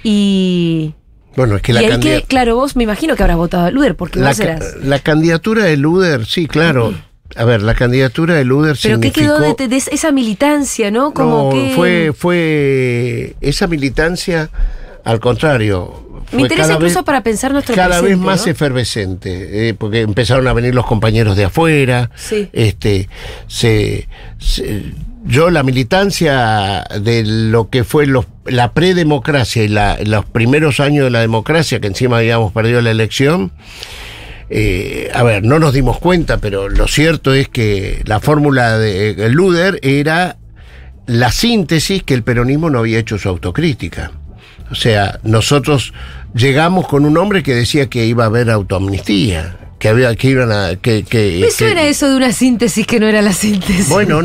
Speaker 1: y...
Speaker 3: Bueno, es que
Speaker 1: claro, vos me imagino que habrás votado a Luder porque vos eras...
Speaker 3: La candidatura de Luder, sí, claro. A ver, la candidatura de Luder significó...
Speaker 1: ¿Pero qué quedó de esa militancia, no? Como que...
Speaker 3: fue esa militancia, al contrario...
Speaker 1: Me interesa incluso para pensar nuestro presente,
Speaker 3: cada vez más
Speaker 1: ¿no?
Speaker 3: Efervescente, porque empezaron a venir los compañeros de afuera.
Speaker 1: Sí.
Speaker 3: Yo la militancia de lo que fue la predemocracia y los primeros años de la democracia, que encima habíamos perdido la elección, a ver, no nos dimos cuenta, pero lo cierto es que la fórmula de Luder era la síntesis que el peronismo no había hecho su autocrítica. O sea, nosotros llegamos con un hombre que decía que iba a haber autoamnistía, que iban a...
Speaker 1: Me suena eso de una síntesis que no era la síntesis.
Speaker 3: Bueno,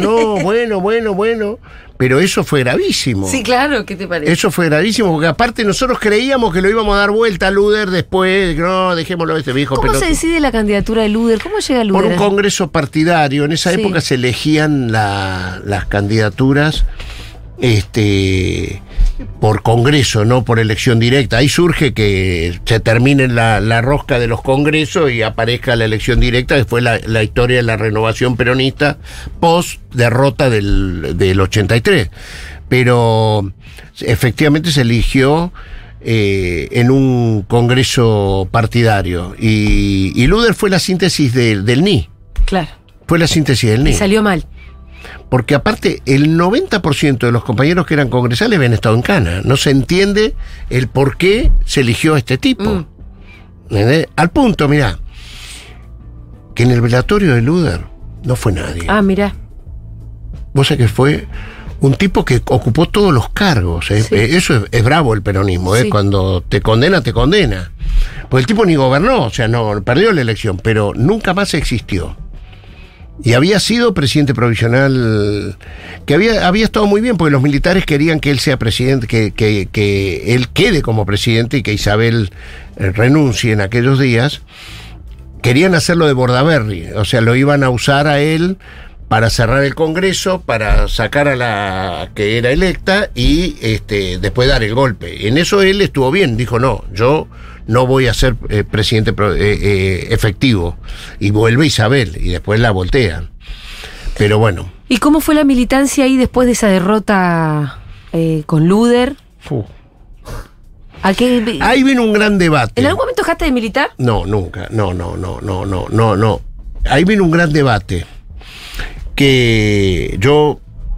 Speaker 3: bueno, pero eso fue gravísimo.
Speaker 1: Sí, claro, ¿qué te parece?
Speaker 3: Eso fue gravísimo, porque aparte nosotros creíamos que lo íbamos a dar vuelta a Luder después, no, dejémoslo a este viejo
Speaker 1: ¿Cómo
Speaker 3: pelotudo.
Speaker 1: se decide la candidatura de Luder? ¿Cómo llega Luder?
Speaker 3: Por un congreso partidario. En esa
Speaker 1: Sí.
Speaker 3: época se elegían las candidaturas por congreso, no por elección directa. Ahí surge que se termine la rosca de los congresos y aparezca la elección directa, que fue la historia de la renovación peronista post derrota del 83. Pero efectivamente se eligió en un congreso partidario y Luder fue la síntesis del NI.
Speaker 1: Claro.
Speaker 3: Fue la síntesis del NI.
Speaker 1: Y salió mal.
Speaker 3: Porque aparte, el 90% de los compañeros que eran congresales habían estado en cana. No se entiende el por qué se eligió a este tipo. ¿Entendés? Al punto, mirá, que en el velatorio de Luder no fue nadie.
Speaker 1: Ah, mirá.
Speaker 3: Vos sabés que fue un tipo que ocupó todos los cargos.
Speaker 1: Sí.
Speaker 3: Eso es bravo el peronismo.
Speaker 1: Sí.
Speaker 3: Cuando te condena, te condena. Porque el tipo ni gobernó, o sea, no perdió la elección, pero nunca más existió. Y había sido presidente provisional, que había estado muy bien, porque los militares querían que él sea presidente, que él quede como presidente y que Isabel renuncie en aquellos días. Querían hacerlo de Bordaberry, o sea, lo iban a usar a él para cerrar el Congreso, para sacar a la que era electa y después dar el golpe. En eso él estuvo bien, dijo, no, yo no voy a ser presidente efectivo. Y vuelve Isabel y después la voltean. Pero bueno.
Speaker 1: ¿Y cómo fue la militancia ahí después de esa derrota con Luder?
Speaker 3: Ahí viene un gran debate.
Speaker 1: ¿En algún momento dejaste de militar?
Speaker 3: No, nunca. No. Ahí viene un gran debate. Que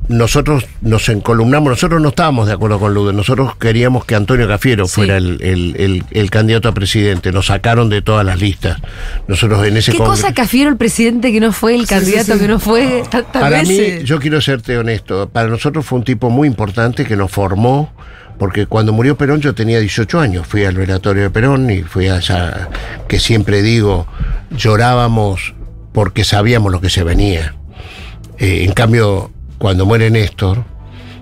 Speaker 3: nosotros nos encolumnamos, nosotros no estábamos de acuerdo con Luder, nosotros queríamos que Antonio Cafiero fuera el candidato a presidente, nos sacaron de todas las listas. Nosotros en ese
Speaker 1: ¿Qué cosa Cafiero el presidente que no fue, el candidato que no fue tantas
Speaker 3: Para
Speaker 1: veces?
Speaker 3: mí, yo quiero serte honesto, para nosotros fue un tipo muy importante que nos formó, porque cuando murió Perón yo tenía 18 años, fui al velatorio de Perón y fui a esa, que siempre digo, llorábamos porque sabíamos lo que se venía. En cambio, cuando muere Néstor,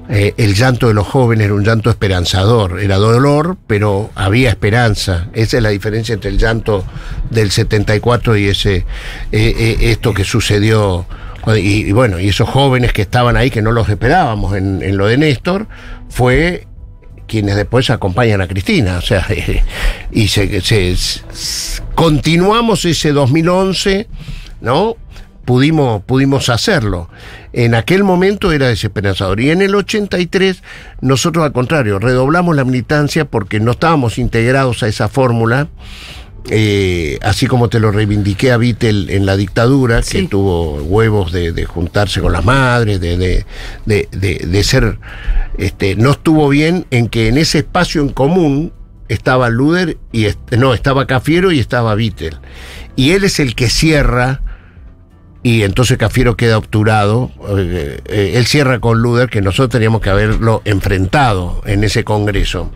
Speaker 3: el llanto de los jóvenes era un llanto esperanzador. Era dolor, pero había esperanza. Esa es la diferencia entre el llanto del 74 y esto que sucedió. Y bueno, y esos jóvenes que estaban ahí, que no los esperábamos en lo de Néstor, fue quienes después acompañan a Cristina. O sea, y continuamos ese 2011, ¿no? Pudimos hacerlo. En aquel momento era desesperanzador. Y en el 83, nosotros al contrario, redoblamos la militancia porque no estábamos integrados a esa fórmula. Así como te lo reivindiqué a Vittel en la dictadura,
Speaker 1: sí,
Speaker 3: que tuvo huevos de juntarse con las madres, de ser... no estuvo bien en que en ese espacio en común estaba Luder, estaba Cafiero y estaba Vittel. Y él es el que cierra... Y entonces Cafiero queda obturado. Él cierra con Luder, que nosotros teníamos que haberlo enfrentado en ese congreso.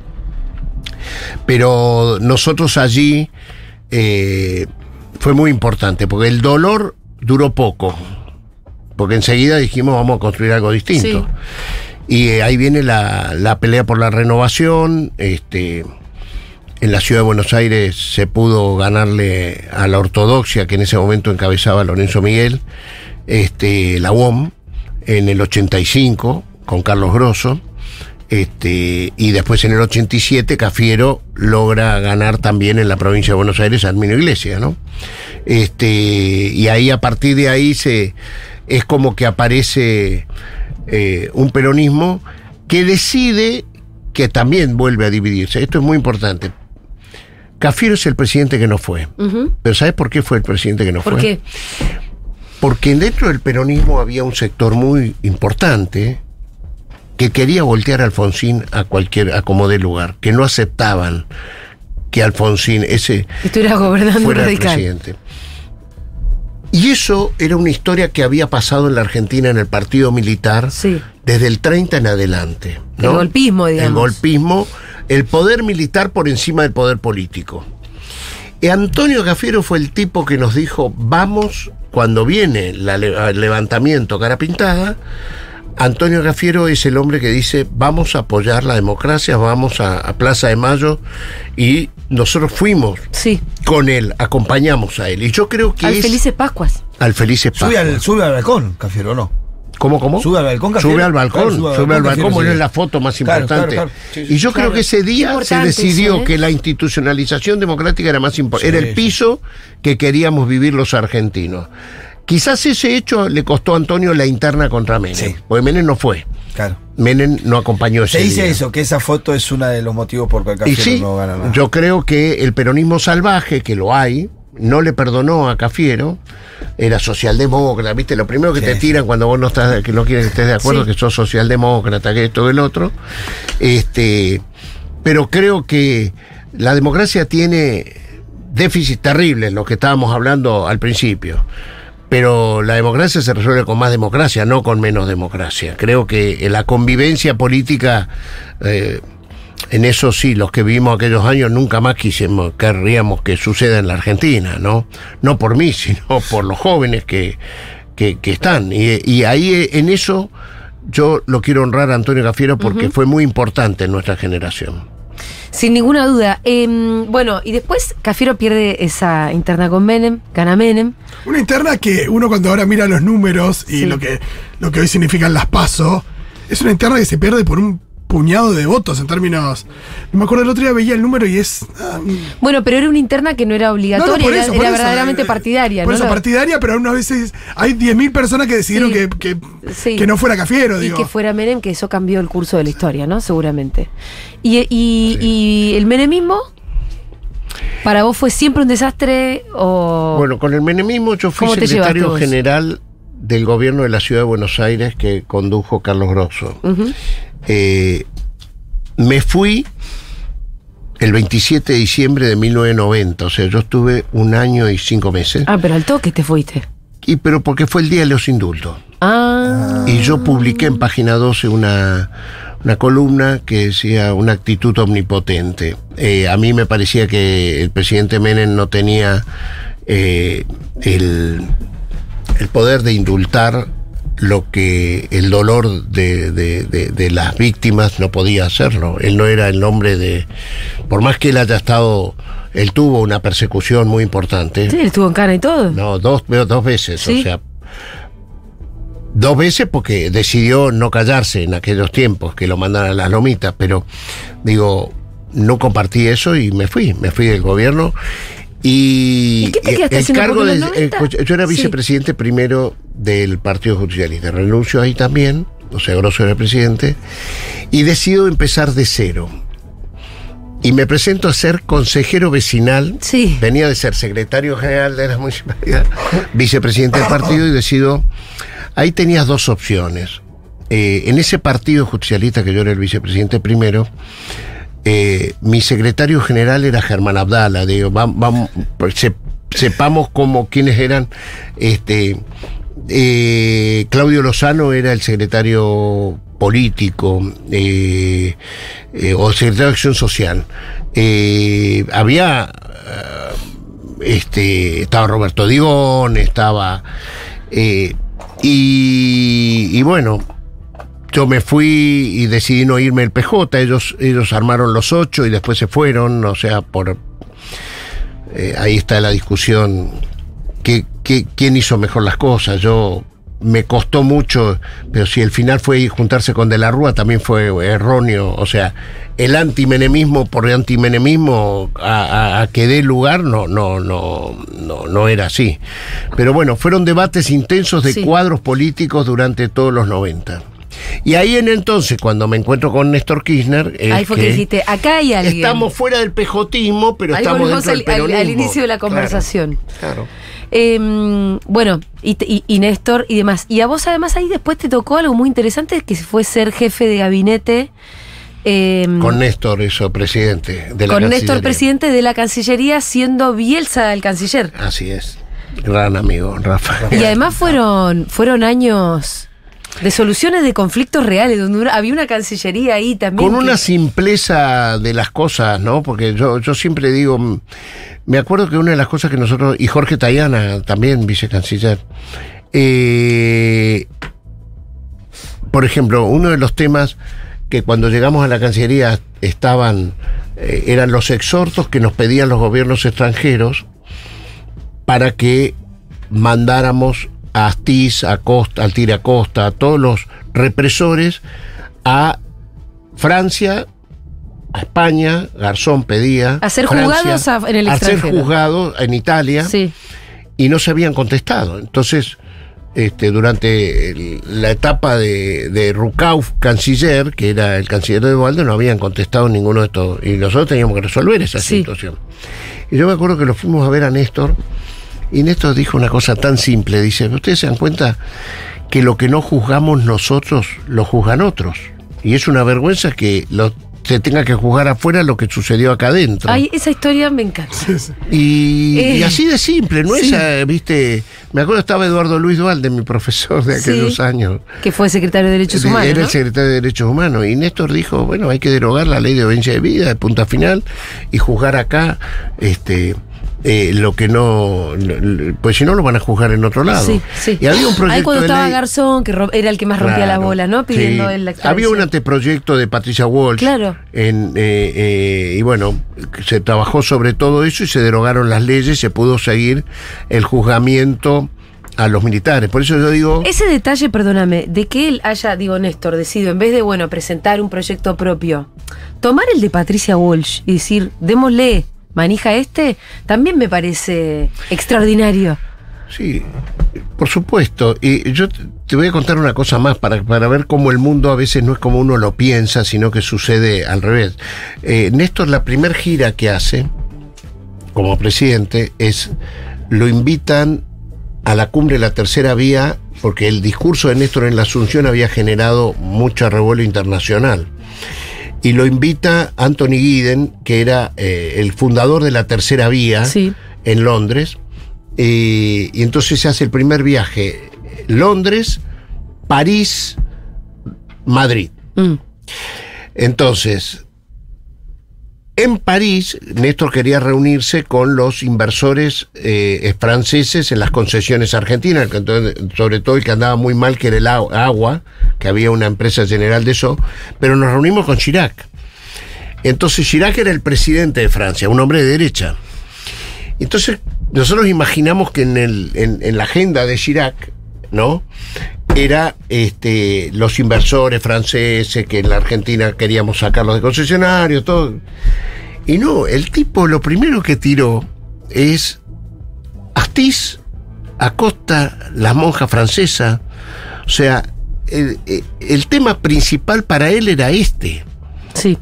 Speaker 3: Pero nosotros allí fue muy importante, porque el dolor duró poco. Porque enseguida dijimos, vamos a construir algo distinto. Y ahí viene la pelea por la renovación. En la ciudad de Buenos Aires se pudo ganarle a la ortodoxia, que en ese momento encabezaba Lorenzo Miguel, la UOM, en el 85, con Carlos Grosso. Y después en el 87 Cafiero logra ganar también en la provincia de Buenos Aires a Arminio Iglesias, ¿no? Y ahí, a partir de ahí, es como que aparece un peronismo que decide, que también vuelve a dividirse. Esto es muy importante. Cafiero es el presidente que no fue. Pero ¿sabes por qué fue el presidente que no fue?
Speaker 1: ¿Por qué?
Speaker 3: Porque dentro del peronismo había un sector muy importante que quería voltear a Alfonsín a como dé lugar, que no aceptaban que Alfonsín
Speaker 1: estuviera gobernando
Speaker 3: fuera
Speaker 1: radical.
Speaker 3: El presidente. Y eso era una historia que había pasado en la Argentina en el partido militar,
Speaker 1: sí,
Speaker 3: desde el 30 en adelante, ¿no?
Speaker 1: El golpismo, digamos.
Speaker 3: El golpismo, el poder militar por encima del poder político. Y Antonio Cafiero fue el tipo que nos dijo, vamos, cuando viene el levantamiento cara pintada, Antonio Cafiero es el hombre que dice, vamos a apoyar la democracia, vamos a Plaza de Mayo, y nosotros fuimos con él, acompañamos a él. Y yo creo que
Speaker 1: al Felices Pascuas.
Speaker 3: Al Felices Pascuas.
Speaker 4: Sube al balcón, Cafiero, ¿no?
Speaker 3: ¿Cómo?
Speaker 4: Sube al balcón, Cafiero.
Speaker 3: Sube al balcón, bueno, es la foto más importante.
Speaker 4: Claro. Sí,
Speaker 3: y yo creo que ese día se decidió que la institucionalización democrática era más importante. Era el piso que queríamos vivir los argentinos. Quizás ese hecho le costó a Antonio la interna contra Menem, porque Menem no fue.
Speaker 4: Claro.
Speaker 3: Menem no acompañó ese día.
Speaker 4: Se dice eso, que esa foto es uno de los motivos por el que Cafiero no gana nada.
Speaker 3: Yo creo que el peronismo salvaje, que lo hay, no le perdonó a Cafiero. Era socialdemócrata, ¿viste? Lo primero que te tiran cuando vos no estás, que no quieres que estés de acuerdo, que sos socialdemócrata, que esto, que el otro. Pero creo que la democracia tiene déficits terribles, lo que estábamos hablando al principio. Pero la democracia se resuelve con más democracia, no con menos democracia. Creo que la convivencia política, en eso sí, los que vivimos aquellos años nunca más querríamos que suceda en la Argentina, ¿no? No por mí, sino por los jóvenes que están. Y ahí, en eso, yo lo quiero honrar a Antonio Cafiero porque fue muy importante en nuestra generación.
Speaker 1: Sin ninguna duda. Bueno, y después Cafiero pierde esa interna con Menem, gana Menem.
Speaker 5: Una interna que uno cuando ahora mira los números y lo que hoy significan las PASO, es una interna que se pierde por un puñado de votos en términos... No me acuerdo, el otro día veía el número y es...
Speaker 1: Bueno, pero era una interna que no era obligatoria, era verdaderamente partidaria.
Speaker 5: Por eso, partidaria, pero algunas veces hay 10.000 personas que decidieron que no fuera Cafiero, digo.
Speaker 1: Y que fuera Menem, que eso cambió el curso de la historia, ¿no? Seguramente. ¿Y el menemismo? ¿Para vos fue siempre un desastre o...?
Speaker 3: Bueno, con el menemismo yo fui secretario general del gobierno de la ciudad de Buenos Aires que condujo Carlos Grosso. Me fui el 27 de diciembre de 1990, o sea, yo estuve 1 año y 5 meses.
Speaker 1: Ah, pero al toque te fuiste.
Speaker 3: Pero porque fue el día de los indultos. Y yo publiqué en Página 12 una columna que decía una actitud omnipotente. A mí me parecía que el presidente Menem no tenía el poder de indultar lo que el dolor de las víctimas no podía hacerlo. Él no era el hombre de... Por más que él haya estado... Él tuvo una persecución muy importante.
Speaker 1: Sí, él estuvo en cana y todo.
Speaker 3: No, dos veces, ¿sí? O sea... 2 veces porque decidió no callarse en aquellos tiempos, que lo mandaran a las lomitas, pero digo, no compartí eso y me fui del gobierno. ¿Y
Speaker 1: qué te quedaste haciendo
Speaker 3: cargo
Speaker 1: en los 90?
Speaker 3: Yo era vicepresidente primero del Partido Justicialista, renuncio ahí también, o sea, Grosso era el presidente, y decido empezar de cero. Y me presento a ser consejero vecinal, venía de ser secretario general de la municipalidad, vicepresidente del partido, y decido, ahí tenías 2 opciones. En ese partido justicialista, que yo era el vicepresidente primero, mi secretario general era Germán Abdala. Digo, vamos, sepamos quiénes eran. Claudio Lozano era el secretario político o secretario de Acción Social. Estaba Roberto Digón, estaba y bueno, yo me fui y decidí no irme el PJ, ellos armaron los 8 y después se fueron, o sea, ahí está la discusión, ¿quién hizo mejor las cosas? Me costó mucho, pero si el final fue juntarse con De la Rúa, también fue erróneo. O sea, el antimenemismo por antimenemismo a que dé lugar no era así. Pero bueno, fueron debates intensos de cuadros políticos durante todos los 90. Y ahí en entonces, cuando me encuentro con Néstor Kirchner,
Speaker 1: ahí fue que dijiste, acá hay alguien.
Speaker 3: Estamos fuera del pejotismo, pero ahí estamos dentro del peronismo.
Speaker 1: Al inicio de la conversación.
Speaker 3: Claro.
Speaker 1: Bueno, y Néstor y demás. Y a vos además ahí después te tocó algo muy interesante, que fue ser jefe de gabinete.
Speaker 3: Con Néstor, presidente de la Cancillería.
Speaker 1: Con Néstor, presidente de la Cancillería, siendo Bielsa el canciller.
Speaker 3: Así es. Gran amigo, Rafa.
Speaker 1: Y además fueron años de soluciones de conflictos reales, donde había una Cancillería ahí también.
Speaker 3: Con una simpleza de las cosas, ¿no? Porque yo siempre digo, me acuerdo que una de las cosas que nosotros, y Jorge Tayana, también vicecanciller, por ejemplo, uno de los temas que cuando llegamos a la Cancillería eran los exhortos que nos pedían los gobiernos extranjeros para que mandáramos a Astiz, a Altire Acosta, a todos los represores a Francia, a España. Garzón pedía
Speaker 1: a ser juzgados en el extranjero.
Speaker 3: A ser juzgados en Italia.
Speaker 1: Sí.
Speaker 3: Y no se habían contestado. Entonces, durante la etapa de Rucauf, canciller, que era el canciller de Duhalde, no habían contestado ninguno de estos. Y nosotros teníamos que resolver esa situación. Y yo me acuerdo que lo fuimos a ver a Néstor. Y Néstor dijo una cosa tan simple, dice, ¿ustedes se dan cuenta que lo que no juzgamos nosotros, lo juzgan otros? Y es una vergüenza que se tenga que juzgar afuera lo que sucedió acá adentro.
Speaker 1: Ay, esa historia me encanta.
Speaker 3: Y así de simple, ¿no? Viste, me acuerdo estaba Eduardo Luis Duhalde, mi profesor de aquellos años.
Speaker 1: Que fue secretario de Derechos Humanos,
Speaker 3: Era el secretario de Derechos Humanos. Y Néstor dijo, bueno, hay que derogar la ley de obediencia de vida, de punta final, y juzgar acá, lo que no, pues si no lo van a juzgar en otro lado.
Speaker 1: Sí.
Speaker 3: Y había un proyecto
Speaker 1: ahí cuando
Speaker 3: de
Speaker 1: estaba
Speaker 3: ley,
Speaker 1: Garzón, que era el que más rompía la bola, ¿no? Pidiendo la extradición.
Speaker 3: Había un anteproyecto de Patricia Walsh.
Speaker 1: Claro.
Speaker 3: Y bueno, se trabajó sobre todo eso y se derogaron las leyes, se pudo seguir el juzgamiento a los militares. Por eso yo digo... Ese
Speaker 1: detalle, perdóname, de que él haya, Néstor, decidido, en vez de, presentar un proyecto propio, tomar el de Patricia Walsh y decir, démosle manija también me parece extraordinario.
Speaker 3: Sí, por supuesto. Y yo te voy a contar una cosa más para ver cómo el mundo a veces no es como uno lo piensa, sino que sucede al revés. Néstor, la primer gira que hace como presidente lo invitan a la cumbre de la Tercera Vía, porque el discurso de Néstor en la Asunción había generado mucho revuelo internacional. Y lo invita Anthony Giddens, que era el fundador de la Tercera Vía en Londres. Y entonces se hace el primer viaje: Londres, París, Madrid. Entonces, en París, Néstor quería reunirse con los inversores franceses en las concesiones argentinas, sobre todo el que andaba muy mal, que era el agua, que había una empresa general de eso, pero nos reunimos con Chirac. Entonces Chirac era el presidente de Francia, un hombre de derecha. Entonces nosotros imaginamos que en la agenda de Chirac, ¿no?, era los inversores franceses, que en la Argentina queríamos sacarlos de concesionarios, todo. Y no, el tipo lo primero que tiró es Astiz, Acosta, la monja francesa. O sea, el tema principal para él era
Speaker 1: Sí,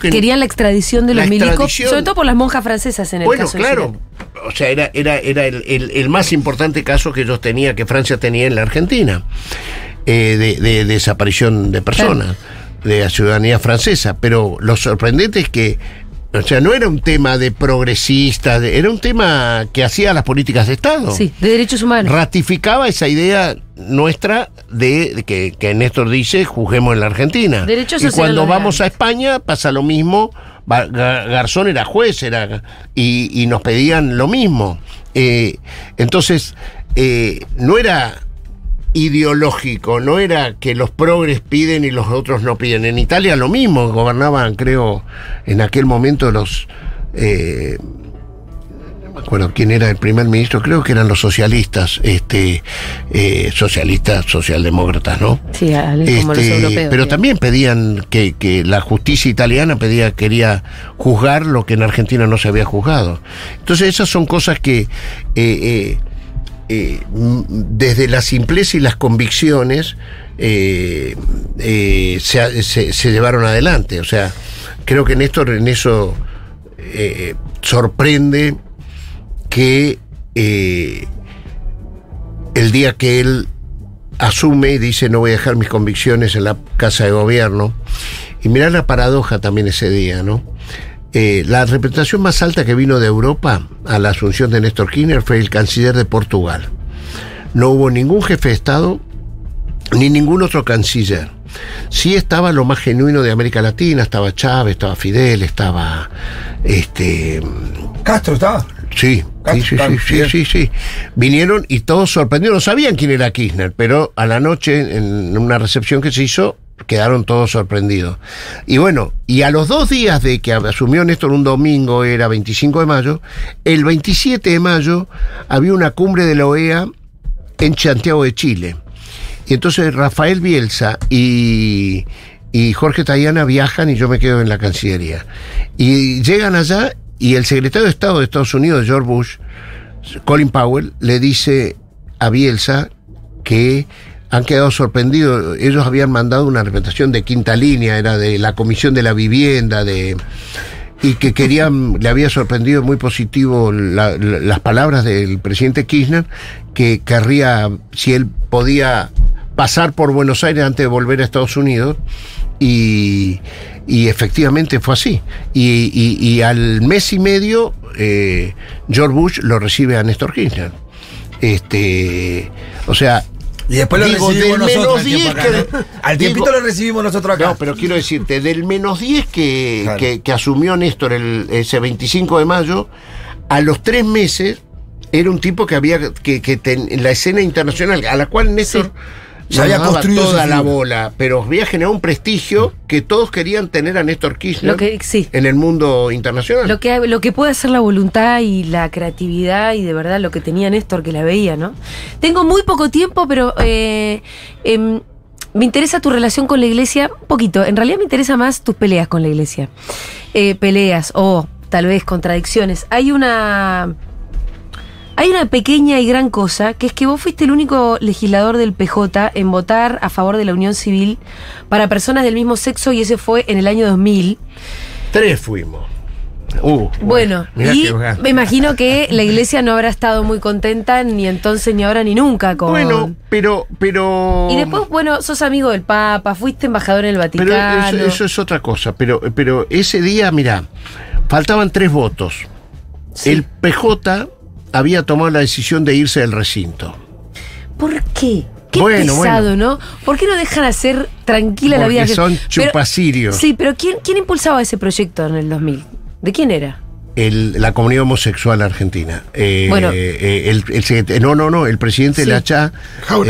Speaker 1: querían la extradición de los milicos, sobre todo por las monjas francesas en el caso de
Speaker 3: claro. O sea, era el más importante caso que ellos tenían, que Francia tenía en la Argentina, de desaparición de personas, de la ciudadanía francesa. Pero lo sorprendente es que, o sea, no era un tema de progresistas, era un tema que hacía las políticas de Estado.
Speaker 1: Sí, de derechos humanos.
Speaker 3: Ratificaba esa idea nuestra de que Néstor dice, juzguemos en la Argentina.
Speaker 1: Derechos
Speaker 3: y cuando vamos a España pasa lo mismo. Garzón era juez, y nos pedían lo mismo. Entonces, no era ideológico, no era que los progres piden y los otros no piden. En Italia lo mismo, gobernaban, creo, en aquel momento los... no me acuerdo quién era el primer ministro, creo que eran los socialistas, socialistas, socialdemócratas, ¿no?
Speaker 1: Sí, como los europeos.
Speaker 3: Pero
Speaker 1: digamos.
Speaker 3: también pedían que la justicia italiana quería juzgar lo que en Argentina no se había juzgado. Entonces esas son cosas que desde la simpleza y las convicciones se llevaron adelante. O sea, creo que Néstor en eso sorprende que el día que él asume y dice no voy a dejar mis convicciones en la Casa de Gobierno, y mirá la paradoja también ese día, ¿no? La representación más alta que vino de Europa a la asunción de Néstor Kirchner fue el canciller de Portugal. No hubo ningún jefe de Estado ni ningún otro canciller. Sí estaba lo más genuino de América Latina, estaba Chávez, estaba Fidel, estaba
Speaker 4: ¿Castro estaba?
Speaker 3: Sí. Vinieron y todos sorprendidos, no sabían quién era Kirchner, pero a la noche, en una recepción que se hizo, quedaron todos sorprendidos. Y bueno, y a los 2 días de que asumió Néstor, un domingo, era 25 de mayo, el 27 de mayo había una cumbre de la OEA en Santiago de Chile. Y entonces Rafael Bielsa y Jorge Tayana viajan y yo me quedo en la Cancillería. Y llegan allá y el secretario de Estado de Estados Unidos, George Bush, Colin Powell, le dice a Bielsa que han quedado sorprendidos. Ellos habían mandado una representación de quinta línea, era de la Comisión de la Vivienda, y que le había sorprendido muy positivo las palabras del presidente Kirchner, que querría, si él podía pasar por Buenos Aires antes de volver a Estados Unidos, y efectivamente fue así. Y al mes y medio, George Bush lo recibe a Néstor Kirchner. O sea...
Speaker 4: Y después lo recibimos nosotros al tiempito lo recibimos nosotros acá.
Speaker 3: No, pero quiero decirte, del -10
Speaker 4: Claro.
Speaker 3: que asumió Néstor ese 25 de mayo, a los 3 meses era un tipo que había en la escena internacional, a la cual Néstor
Speaker 4: ya había
Speaker 3: daba
Speaker 4: construido
Speaker 3: toda
Speaker 4: su
Speaker 3: la
Speaker 4: figura.
Speaker 3: bola, pero había generado un prestigio que todos querían tener a Néstor Kirchner
Speaker 1: Sí.
Speaker 3: en el mundo internacional.
Speaker 1: Lo que puede hacer la voluntad y la creatividad y de verdad lo que tenía Néstor, que la veía, ¿no? Tengo muy poco tiempo, pero me interesa tu relación con la iglesia un poquito. En realidad me interesa más tus peleas con la iglesia. Peleas o tal vez contradicciones. Hay una pequeña y gran cosa, que es que vos fuiste el único legislador del PJ en votar a favor de la unión civil para personas del mismo sexo, y ese fue en el año 2000.
Speaker 3: 3 fuimos.
Speaker 1: Bueno,
Speaker 3: mirá
Speaker 1: y
Speaker 3: qué hogar.
Speaker 1: me imagino que la iglesia no habrá estado muy contenta ni entonces, ni ahora, ni nunca con...
Speaker 3: Bueno, pero...
Speaker 1: Y después, bueno, sos amigo del Papa, fuiste embajador en el
Speaker 3: Pero
Speaker 1: Vaticano.
Speaker 3: eso es otra cosa. Pero ese día, mirá, faltaban 3 votos.
Speaker 1: Sí.
Speaker 3: El PJ había tomado la decisión de irse del recinto.
Speaker 1: ¿Por qué? Qué
Speaker 3: Bueno,
Speaker 1: pesado, ¿no? ¿Por qué no dejan hacer tranquila la
Speaker 3: Porque
Speaker 1: vida?
Speaker 3: son
Speaker 1: Pero-
Speaker 3: chupacirios.
Speaker 1: Sí, pero ¿quién impulsaba ese proyecto en el 2000? ¿De quién era?
Speaker 3: La comunidad homosexual argentina.
Speaker 1: Bueno.
Speaker 3: El presidente de la CHA,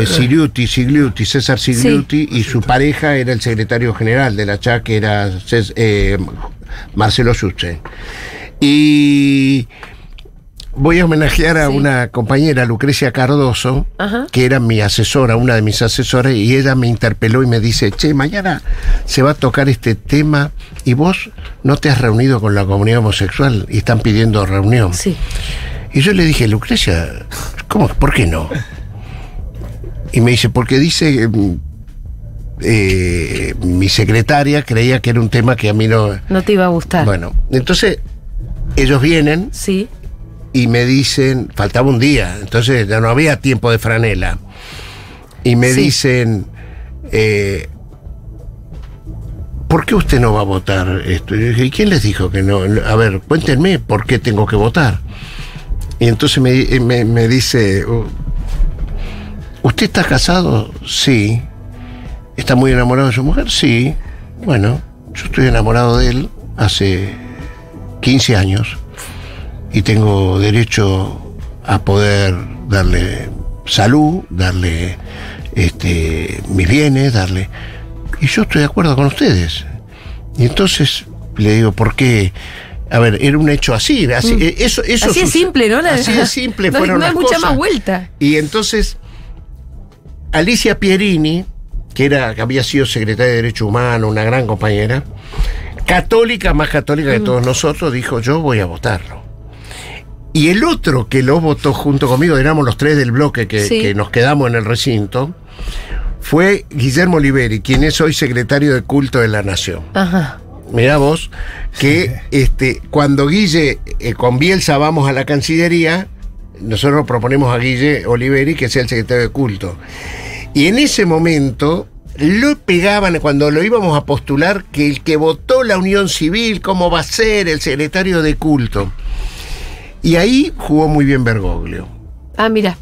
Speaker 3: Sigliuti, César Sigliuti, y su pareja era el secretario general de la CHA, que era Marcelo Suche. Y voy a homenajear a una compañera, Lucrecia Cardoso,
Speaker 1: Ajá.
Speaker 3: que era mi asesora, una de mis asesoras, y ella me interpeló y me dice, che, mañana se va a tocar este tema y vos no te has reunido con la comunidad homosexual y están pidiendo reunión.
Speaker 1: Sí.
Speaker 3: Y yo le dije, Lucrecia, ¿cómo? ¿Por qué no? Y me dice, porque dice, mi secretaria creía que era un tema que a mí no...
Speaker 1: No te iba a gustar.
Speaker 3: Bueno, entonces ellos vienen
Speaker 1: Sí.
Speaker 3: y me dicen, faltaba un día, entonces ya no había tiempo de franela. Y me
Speaker 1: Sí.
Speaker 3: dicen, ¿por qué usted no va a votar esto? Y yo dije, ¿y quién les dijo que no? A ver, cuéntenme por qué tengo que votar. Y entonces me dice, ¿usted está casado? Sí. ¿Está muy enamorado de su mujer? Sí. Bueno, yo estoy enamorado de él hace 15 años. Y tengo derecho a poder darle salud, darle mis bienes, darle. Y yo estoy de acuerdo con ustedes. Y entonces le digo, ¿por qué? A ver, era un hecho así. Eso
Speaker 1: así es simple, ¿no?
Speaker 3: Así es simple,
Speaker 1: no hay mucha más vuelta.
Speaker 3: Y entonces, Alicia Pierini, que había sido secretaria de Derechos Humanos, una gran compañera, católica, más católica que todos nosotros, dijo, yo voy a votarlo. Y el otro que lo votó junto conmigo, éramos los 3 del bloque que nos quedamos en el recinto, fue Guillermo Oliveri, quien es hoy secretario de Culto de la Nación.
Speaker 1: Ajá.
Speaker 3: Mirá vos, que cuando Guille con Bielsa vamos a la Cancillería, nosotros proponemos a Guille Oliveri que sea el secretario de Culto. Y en ese momento lo pegaban cuando lo íbamos a postular, que el que votó la Unión Civil, ¿cómo va a ser el secretario de Culto? Y ahí jugó muy bien Bergoglio.
Speaker 1: Ah, mira.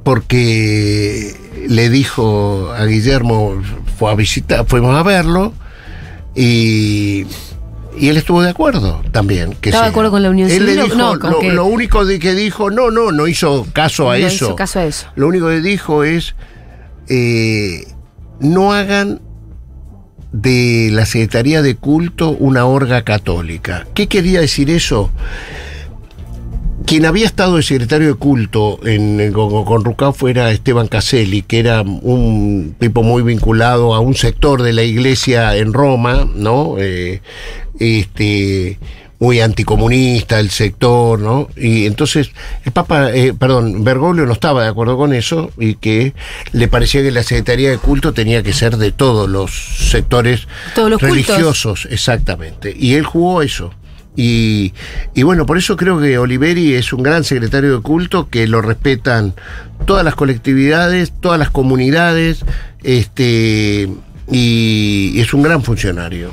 Speaker 3: Porque le dijo a Guillermo, fuimos a verlo, y él estuvo de acuerdo también.
Speaker 1: ¿Estaba de acuerdo con la Unión Civil?
Speaker 3: Él le dijo, lo único que dijo, no hizo caso a eso.
Speaker 1: No hizo caso a eso.
Speaker 3: Lo único que dijo es, no hagan de la Secretaría de Culto una orga católica. ¿Qué quería decir eso? Quien había estado de secretario de Culto con Rucao fuera Esteban Caselli, que era un tipo muy vinculado a un sector de la iglesia en Roma, ¿no? Muy anticomunista el sector, ¿no? Y entonces Bergoglio no estaba de acuerdo con eso y que le parecía que la Secretaría de Culto tenía que ser de todos los sectores religiosos, cultos. Exactamente. Y él jugó eso. Y bueno, por eso creo que Oliveri es un gran secretario de Culto, que lo respetan todas las colectividades, todas las comunidades, y es un gran funcionario.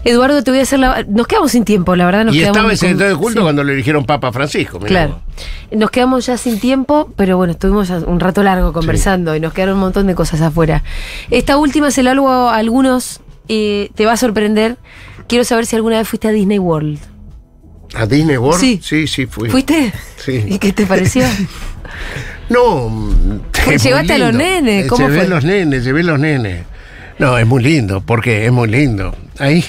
Speaker 1: Eduardo, te voy a hacer nos quedamos sin tiempo, la verdad.
Speaker 3: Estaba el secretario de Culto cuando le eligieron Papa Francisco.
Speaker 1: Claro. Nos quedamos ya sin tiempo, pero bueno, estuvimos un rato largo conversando y nos quedaron un montón de cosas afuera. Esta última se la hago a algunos, te va a sorprender. Quiero saber si alguna vez fuiste a Disney World.
Speaker 3: ¿A Disney World?
Speaker 1: Sí,
Speaker 3: fui.
Speaker 1: ¿Fuiste?
Speaker 3: Sí.
Speaker 1: ¿Y qué te pareció?
Speaker 3: No.
Speaker 1: ¿Llevaste a los nenes? ¿Cómo fue?
Speaker 3: Llevé los nenes. No, es muy lindo, porque es muy lindo. Ahí,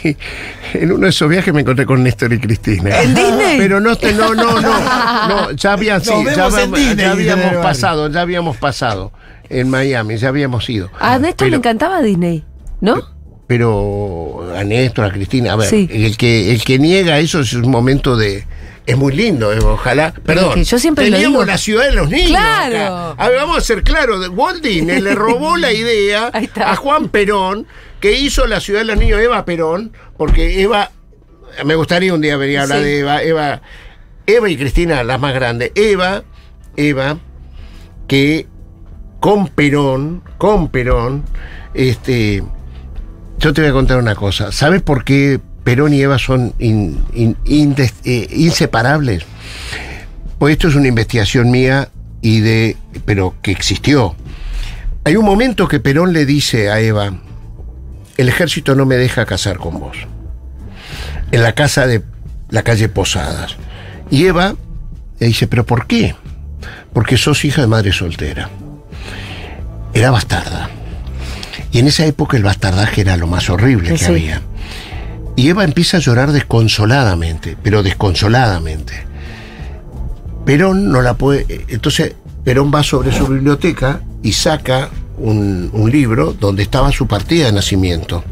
Speaker 3: en uno de esos viajes me encontré con Néstor y Cristina.
Speaker 1: ¿En Disney?
Speaker 3: Pero no, ya habíamos pasado en Miami, ya habíamos ido.
Speaker 1: A Néstor le encantaba Disney, ¿no?
Speaker 3: Pero a Néstor, a Cristina, a ver, el que niega eso es un momento de... Es muy lindo, ojalá. Perdón,
Speaker 1: yo siempre
Speaker 3: teníamos la ciudad de los niños.
Speaker 1: Claro.
Speaker 3: Acá. A ver, vamos a ser claros. Walt Disney le robó la idea a Juan Perón, que hizo la ciudad de los niños, Eva Perón, porque Eva, me gustaría un día venir a hablar de Eva y Cristina, las más grandes. Eva, que con Perón, yo te voy a contar una cosa. ¿Sabes por qué Perón y Eva son inseparables? Pues esto es una investigación mía pero que existió. Hay un momento que Perón le dice a Eva: el ejército no me deja casar con vos. En la casa de la calle Posadas. Y Eva le dice: ¿pero por qué? Porque sos hija de madre soltera. Era bastarda. Y en esa época el bastardaje era lo más horrible que había. Y Eva empieza a llorar desconsoladamente, pero desconsoladamente. Perón no la puede... Entonces Perón va sobre su biblioteca y saca un libro donde estaba su partida de nacimiento.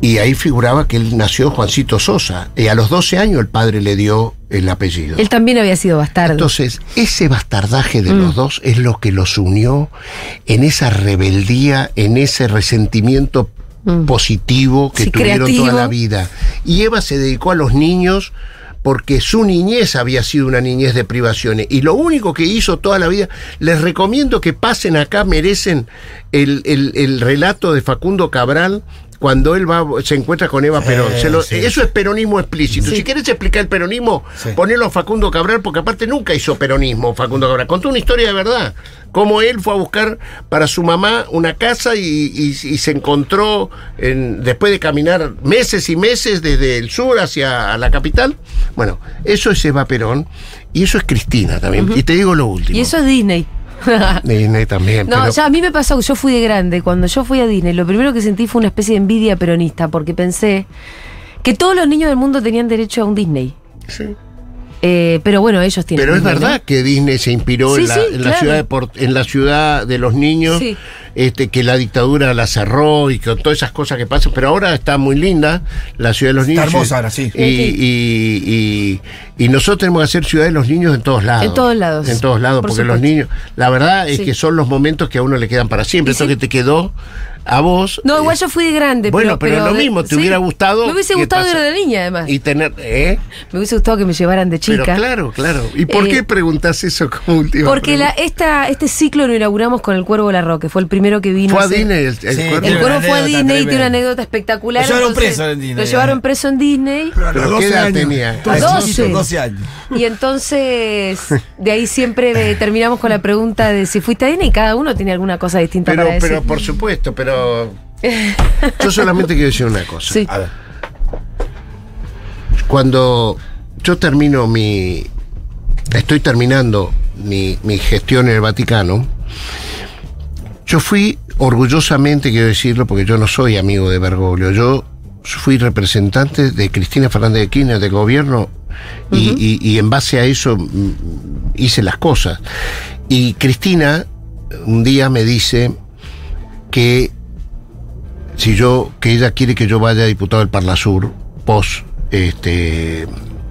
Speaker 3: Y ahí figuraba que él nació Juancito Sosa. Y a los 12 años el padre le dio el apellido.
Speaker 1: Él también había sido bastardo.
Speaker 3: Entonces, ese bastardaje de los dos es lo que los unió en esa rebeldía, en ese resentimiento positivo que tuvieron toda la vida. Y Eva se dedicó a los niños porque su niñez había sido una niñez de privaciones. Y lo único que hizo toda la vida, les recomiendo que pasen acá, merecen el relato de Facundo Cabral, cuando él se encuentra con Eva Perón. Eso es peronismo explícito. Si quieres explicar el peronismo, ponelo a Facundo Cabral, porque aparte nunca hizo peronismo Facundo Cabral. Contó una historia de verdad. Cómo él fue a buscar para su mamá una casa y se encontró, después de caminar meses y meses desde el sur hacia la capital. Bueno, eso es Eva Perón y eso es Cristina también. Y te digo lo último.
Speaker 1: Y eso es Disney.
Speaker 3: Disney también.
Speaker 1: No,
Speaker 3: pero-
Speaker 1: ya a mí me pasó, yo fui de grande. Cuando yo fui a Disney, lo primero que sentí fue una especie de envidia peronista, porque pensé que todos los niños del mundo tenían derecho a un Disney.
Speaker 3: Sí.
Speaker 1: Pero bueno, ellos tienen.
Speaker 3: Pero es
Speaker 1: Disney,
Speaker 3: verdad
Speaker 1: ¿no?
Speaker 3: que Disney se inspiró
Speaker 1: Sí,
Speaker 3: en la,
Speaker 1: sí,
Speaker 3: en la
Speaker 1: claro.
Speaker 3: ciudad en la ciudad de los niños,
Speaker 1: Sí.
Speaker 3: que la dictadura la cerró y con todas esas cosas que pasan. Pero ahora está muy linda la ciudad de los
Speaker 4: Está
Speaker 3: niños.
Speaker 4: hermosa ahora, sí.
Speaker 3: Y nosotros tenemos que hacer ciudad de los niños en todos lados.
Speaker 1: En todos lados.
Speaker 3: En todos lados,
Speaker 1: Por
Speaker 3: porque los
Speaker 1: supuesto.
Speaker 3: niños, la verdad es
Speaker 1: Sí.
Speaker 3: que son los momentos que a uno le quedan para siempre.
Speaker 1: Y
Speaker 3: Esto
Speaker 1: sí.
Speaker 3: que te quedó a vos.
Speaker 1: No, igual yo fui de grande.
Speaker 3: Bueno, pero lo mismo, te hubiera gustado
Speaker 1: Me hubiese
Speaker 3: que
Speaker 1: gustado
Speaker 3: pasa-
Speaker 1: ir de niña, además.
Speaker 3: Y tener.
Speaker 1: Me hubiese gustado que me llevaran de chica.
Speaker 3: Pero claro, claro. ¿Y por qué preguntás eso como última
Speaker 1: Porque
Speaker 3: pregunta?
Speaker 1: este ciclo lo inauguramos con El Cuervo Larroque, fue el primero que vino.
Speaker 3: Fue a
Speaker 1: hace-
Speaker 3: Disney el
Speaker 4: Sí,
Speaker 3: cuervo.
Speaker 1: El
Speaker 4: Tiene
Speaker 1: Cuervo
Speaker 4: una
Speaker 1: fue a
Speaker 4: anécdota
Speaker 1: Disney, tiene
Speaker 4: tremenda.
Speaker 1: una anécdota espectacular.
Speaker 4: Lo llevaron
Speaker 1: entonces,
Speaker 4: preso en Disney.
Speaker 1: Lo llevaron preso en Disney.
Speaker 5: Pero a los
Speaker 3: ¿Pero
Speaker 5: 12
Speaker 3: qué edad
Speaker 5: años.
Speaker 3: tenía?
Speaker 1: A
Speaker 5: Entonces,
Speaker 1: 12.
Speaker 4: 12 años.
Speaker 1: Y entonces, de ahí siempre terminamos con la pregunta de si fuiste a Disney, y cada uno tiene alguna cosa distinta para decir.
Speaker 3: Pero por supuesto, pero yo solamente quiero decir una cosa.
Speaker 1: Sí.
Speaker 4: A ver.
Speaker 3: Cuando yo estoy terminando mi gestión en el Vaticano, yo fui orgullosamente, quiero decirlo, porque yo no soy amigo de Bergoglio, yo fui representante de Cristina Fernández de Kirchner del gobierno y en base a eso hice las cosas. Y Cristina un día me dice que que ella quiere que yo vaya a diputado del Parlasur post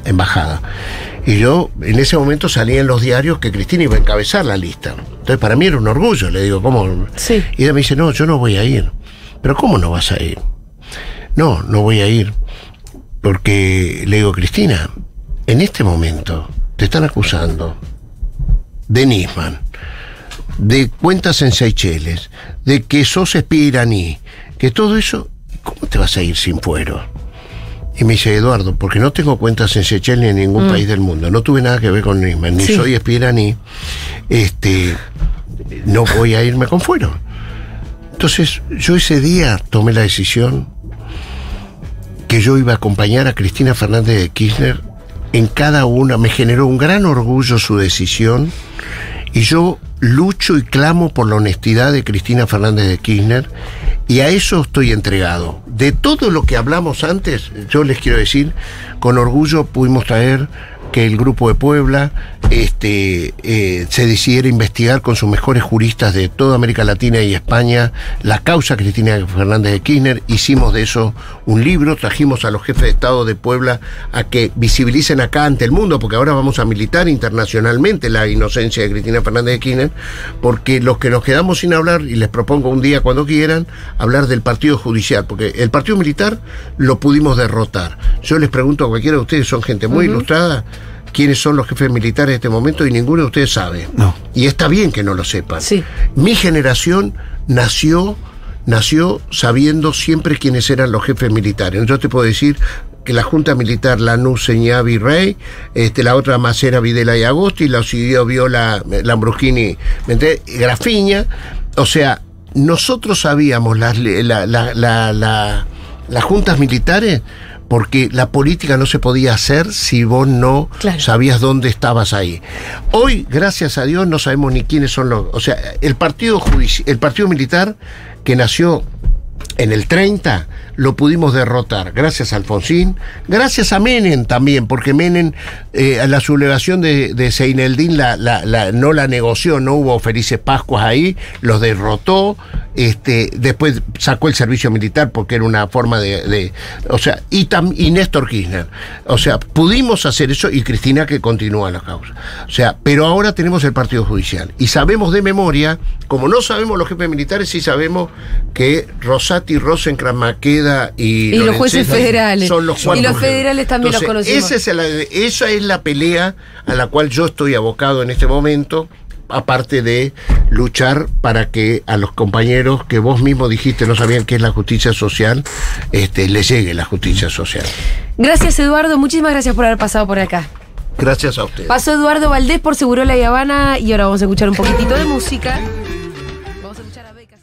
Speaker 3: embajada. Y yo en ese momento salí en los diarios que Cristina iba a encabezar la lista. Entonces para mí era un orgullo, le digo, ¿cómo?
Speaker 1: Sí.
Speaker 3: Y ella me dice, no, yo no voy a ir. ¿Pero cómo no vas a ir? No voy a ir. Porque le digo, Cristina, en este momento te están acusando de Nisman, de cuentas en Seychelles, de que sos espía iraní, que todo eso, ¿cómo te vas a ir sin fuero? Y me dice, Eduardo, porque no tengo cuentas en Seychelles ni en ningún país del mundo, no tuve nada que ver con Nisman, ni
Speaker 1: Sí.
Speaker 3: soy espía iraní, no voy a irme con fuero. Entonces, yo ese día tomé la decisión que yo iba a acompañar a Cristina Fernández de Kirchner en cada una. Me generó un gran orgullo su decisión y yo lucho y clamo por la honestidad de Cristina Fernández de Kirchner y a eso estoy entregado. De todo lo que hablamos antes, yo les quiero decir, con orgullo pudimos traer que el Grupo de Puebla se decidiera investigar con sus mejores juristas de toda América Latina y España la causa Cristina Fernández de Kirchner. Hicimos de eso un libro, trajimos a los jefes de Estado de Puebla a que visibilicen acá ante el mundo, porque ahora vamos a militar internacionalmente la inocencia de Cristina Fernández de Kirchner, porque los que nos quedamos sin hablar, y les propongo un día cuando quieran, hablar del partido judicial, porque el partido militar lo pudimos derrotar. Yo les pregunto a cualquiera de ustedes, son gente muy ilustrada, quiénes son los jefes militares de este momento y ninguno de ustedes sabe.
Speaker 4: No.
Speaker 3: Y está bien que no lo sepan.
Speaker 1: Sí.
Speaker 3: Mi generación nació sabiendo siempre quiénes eran los jefes militares. Yo te puedo decir que la Junta Militar Lanús, Señá, Virrey, la otra Macera, Videla y Agosti, la siguió Viola, Lambrusquini, Grafiña. O sea, nosotros sabíamos las juntas militares porque la política no se podía hacer si vos no
Speaker 1: Claro.
Speaker 3: sabías dónde estabas ahí. Hoy, gracias a Dios, no sabemos ni quiénes son los... O sea, el partido militar que nació en el 30 lo pudimos derrotar gracias a Alfonsín, gracias a Menem también, porque Menem la sublevación de Seineldín no la negoció, no hubo felices Pascuas ahí, los derrotó, después sacó el servicio militar porque era una forma o sea, y Néstor Kirchner, o sea, pudimos hacer eso y Cristina que continúa la causa, o sea, pero ahora tenemos el partido judicial y sabemos de memoria, como no sabemos los jefes militares, sí sabemos que Rosati, Rosenkrantz, Maqueda y
Speaker 1: los jueces
Speaker 3: Lorenzetti
Speaker 1: federales.
Speaker 3: son los
Speaker 1: Y
Speaker 3: cuatro
Speaker 1: los
Speaker 3: jefes.
Speaker 1: federales también los conocemos.
Speaker 3: Esa es la pelea a la cual yo estoy abocado en este momento, aparte de luchar para que a los compañeros que vos mismo dijiste no sabían qué es la justicia social, les llegue la justicia social.
Speaker 1: Gracias, Eduardo. Muchísimas gracias por haber pasado por acá.
Speaker 3: Gracias a ustedes.
Speaker 1: Pasó Eduardo Valdés por Segurola y Habana y ahora vamos a escuchar un poquitito de música. Vamos a escuchar a Becas.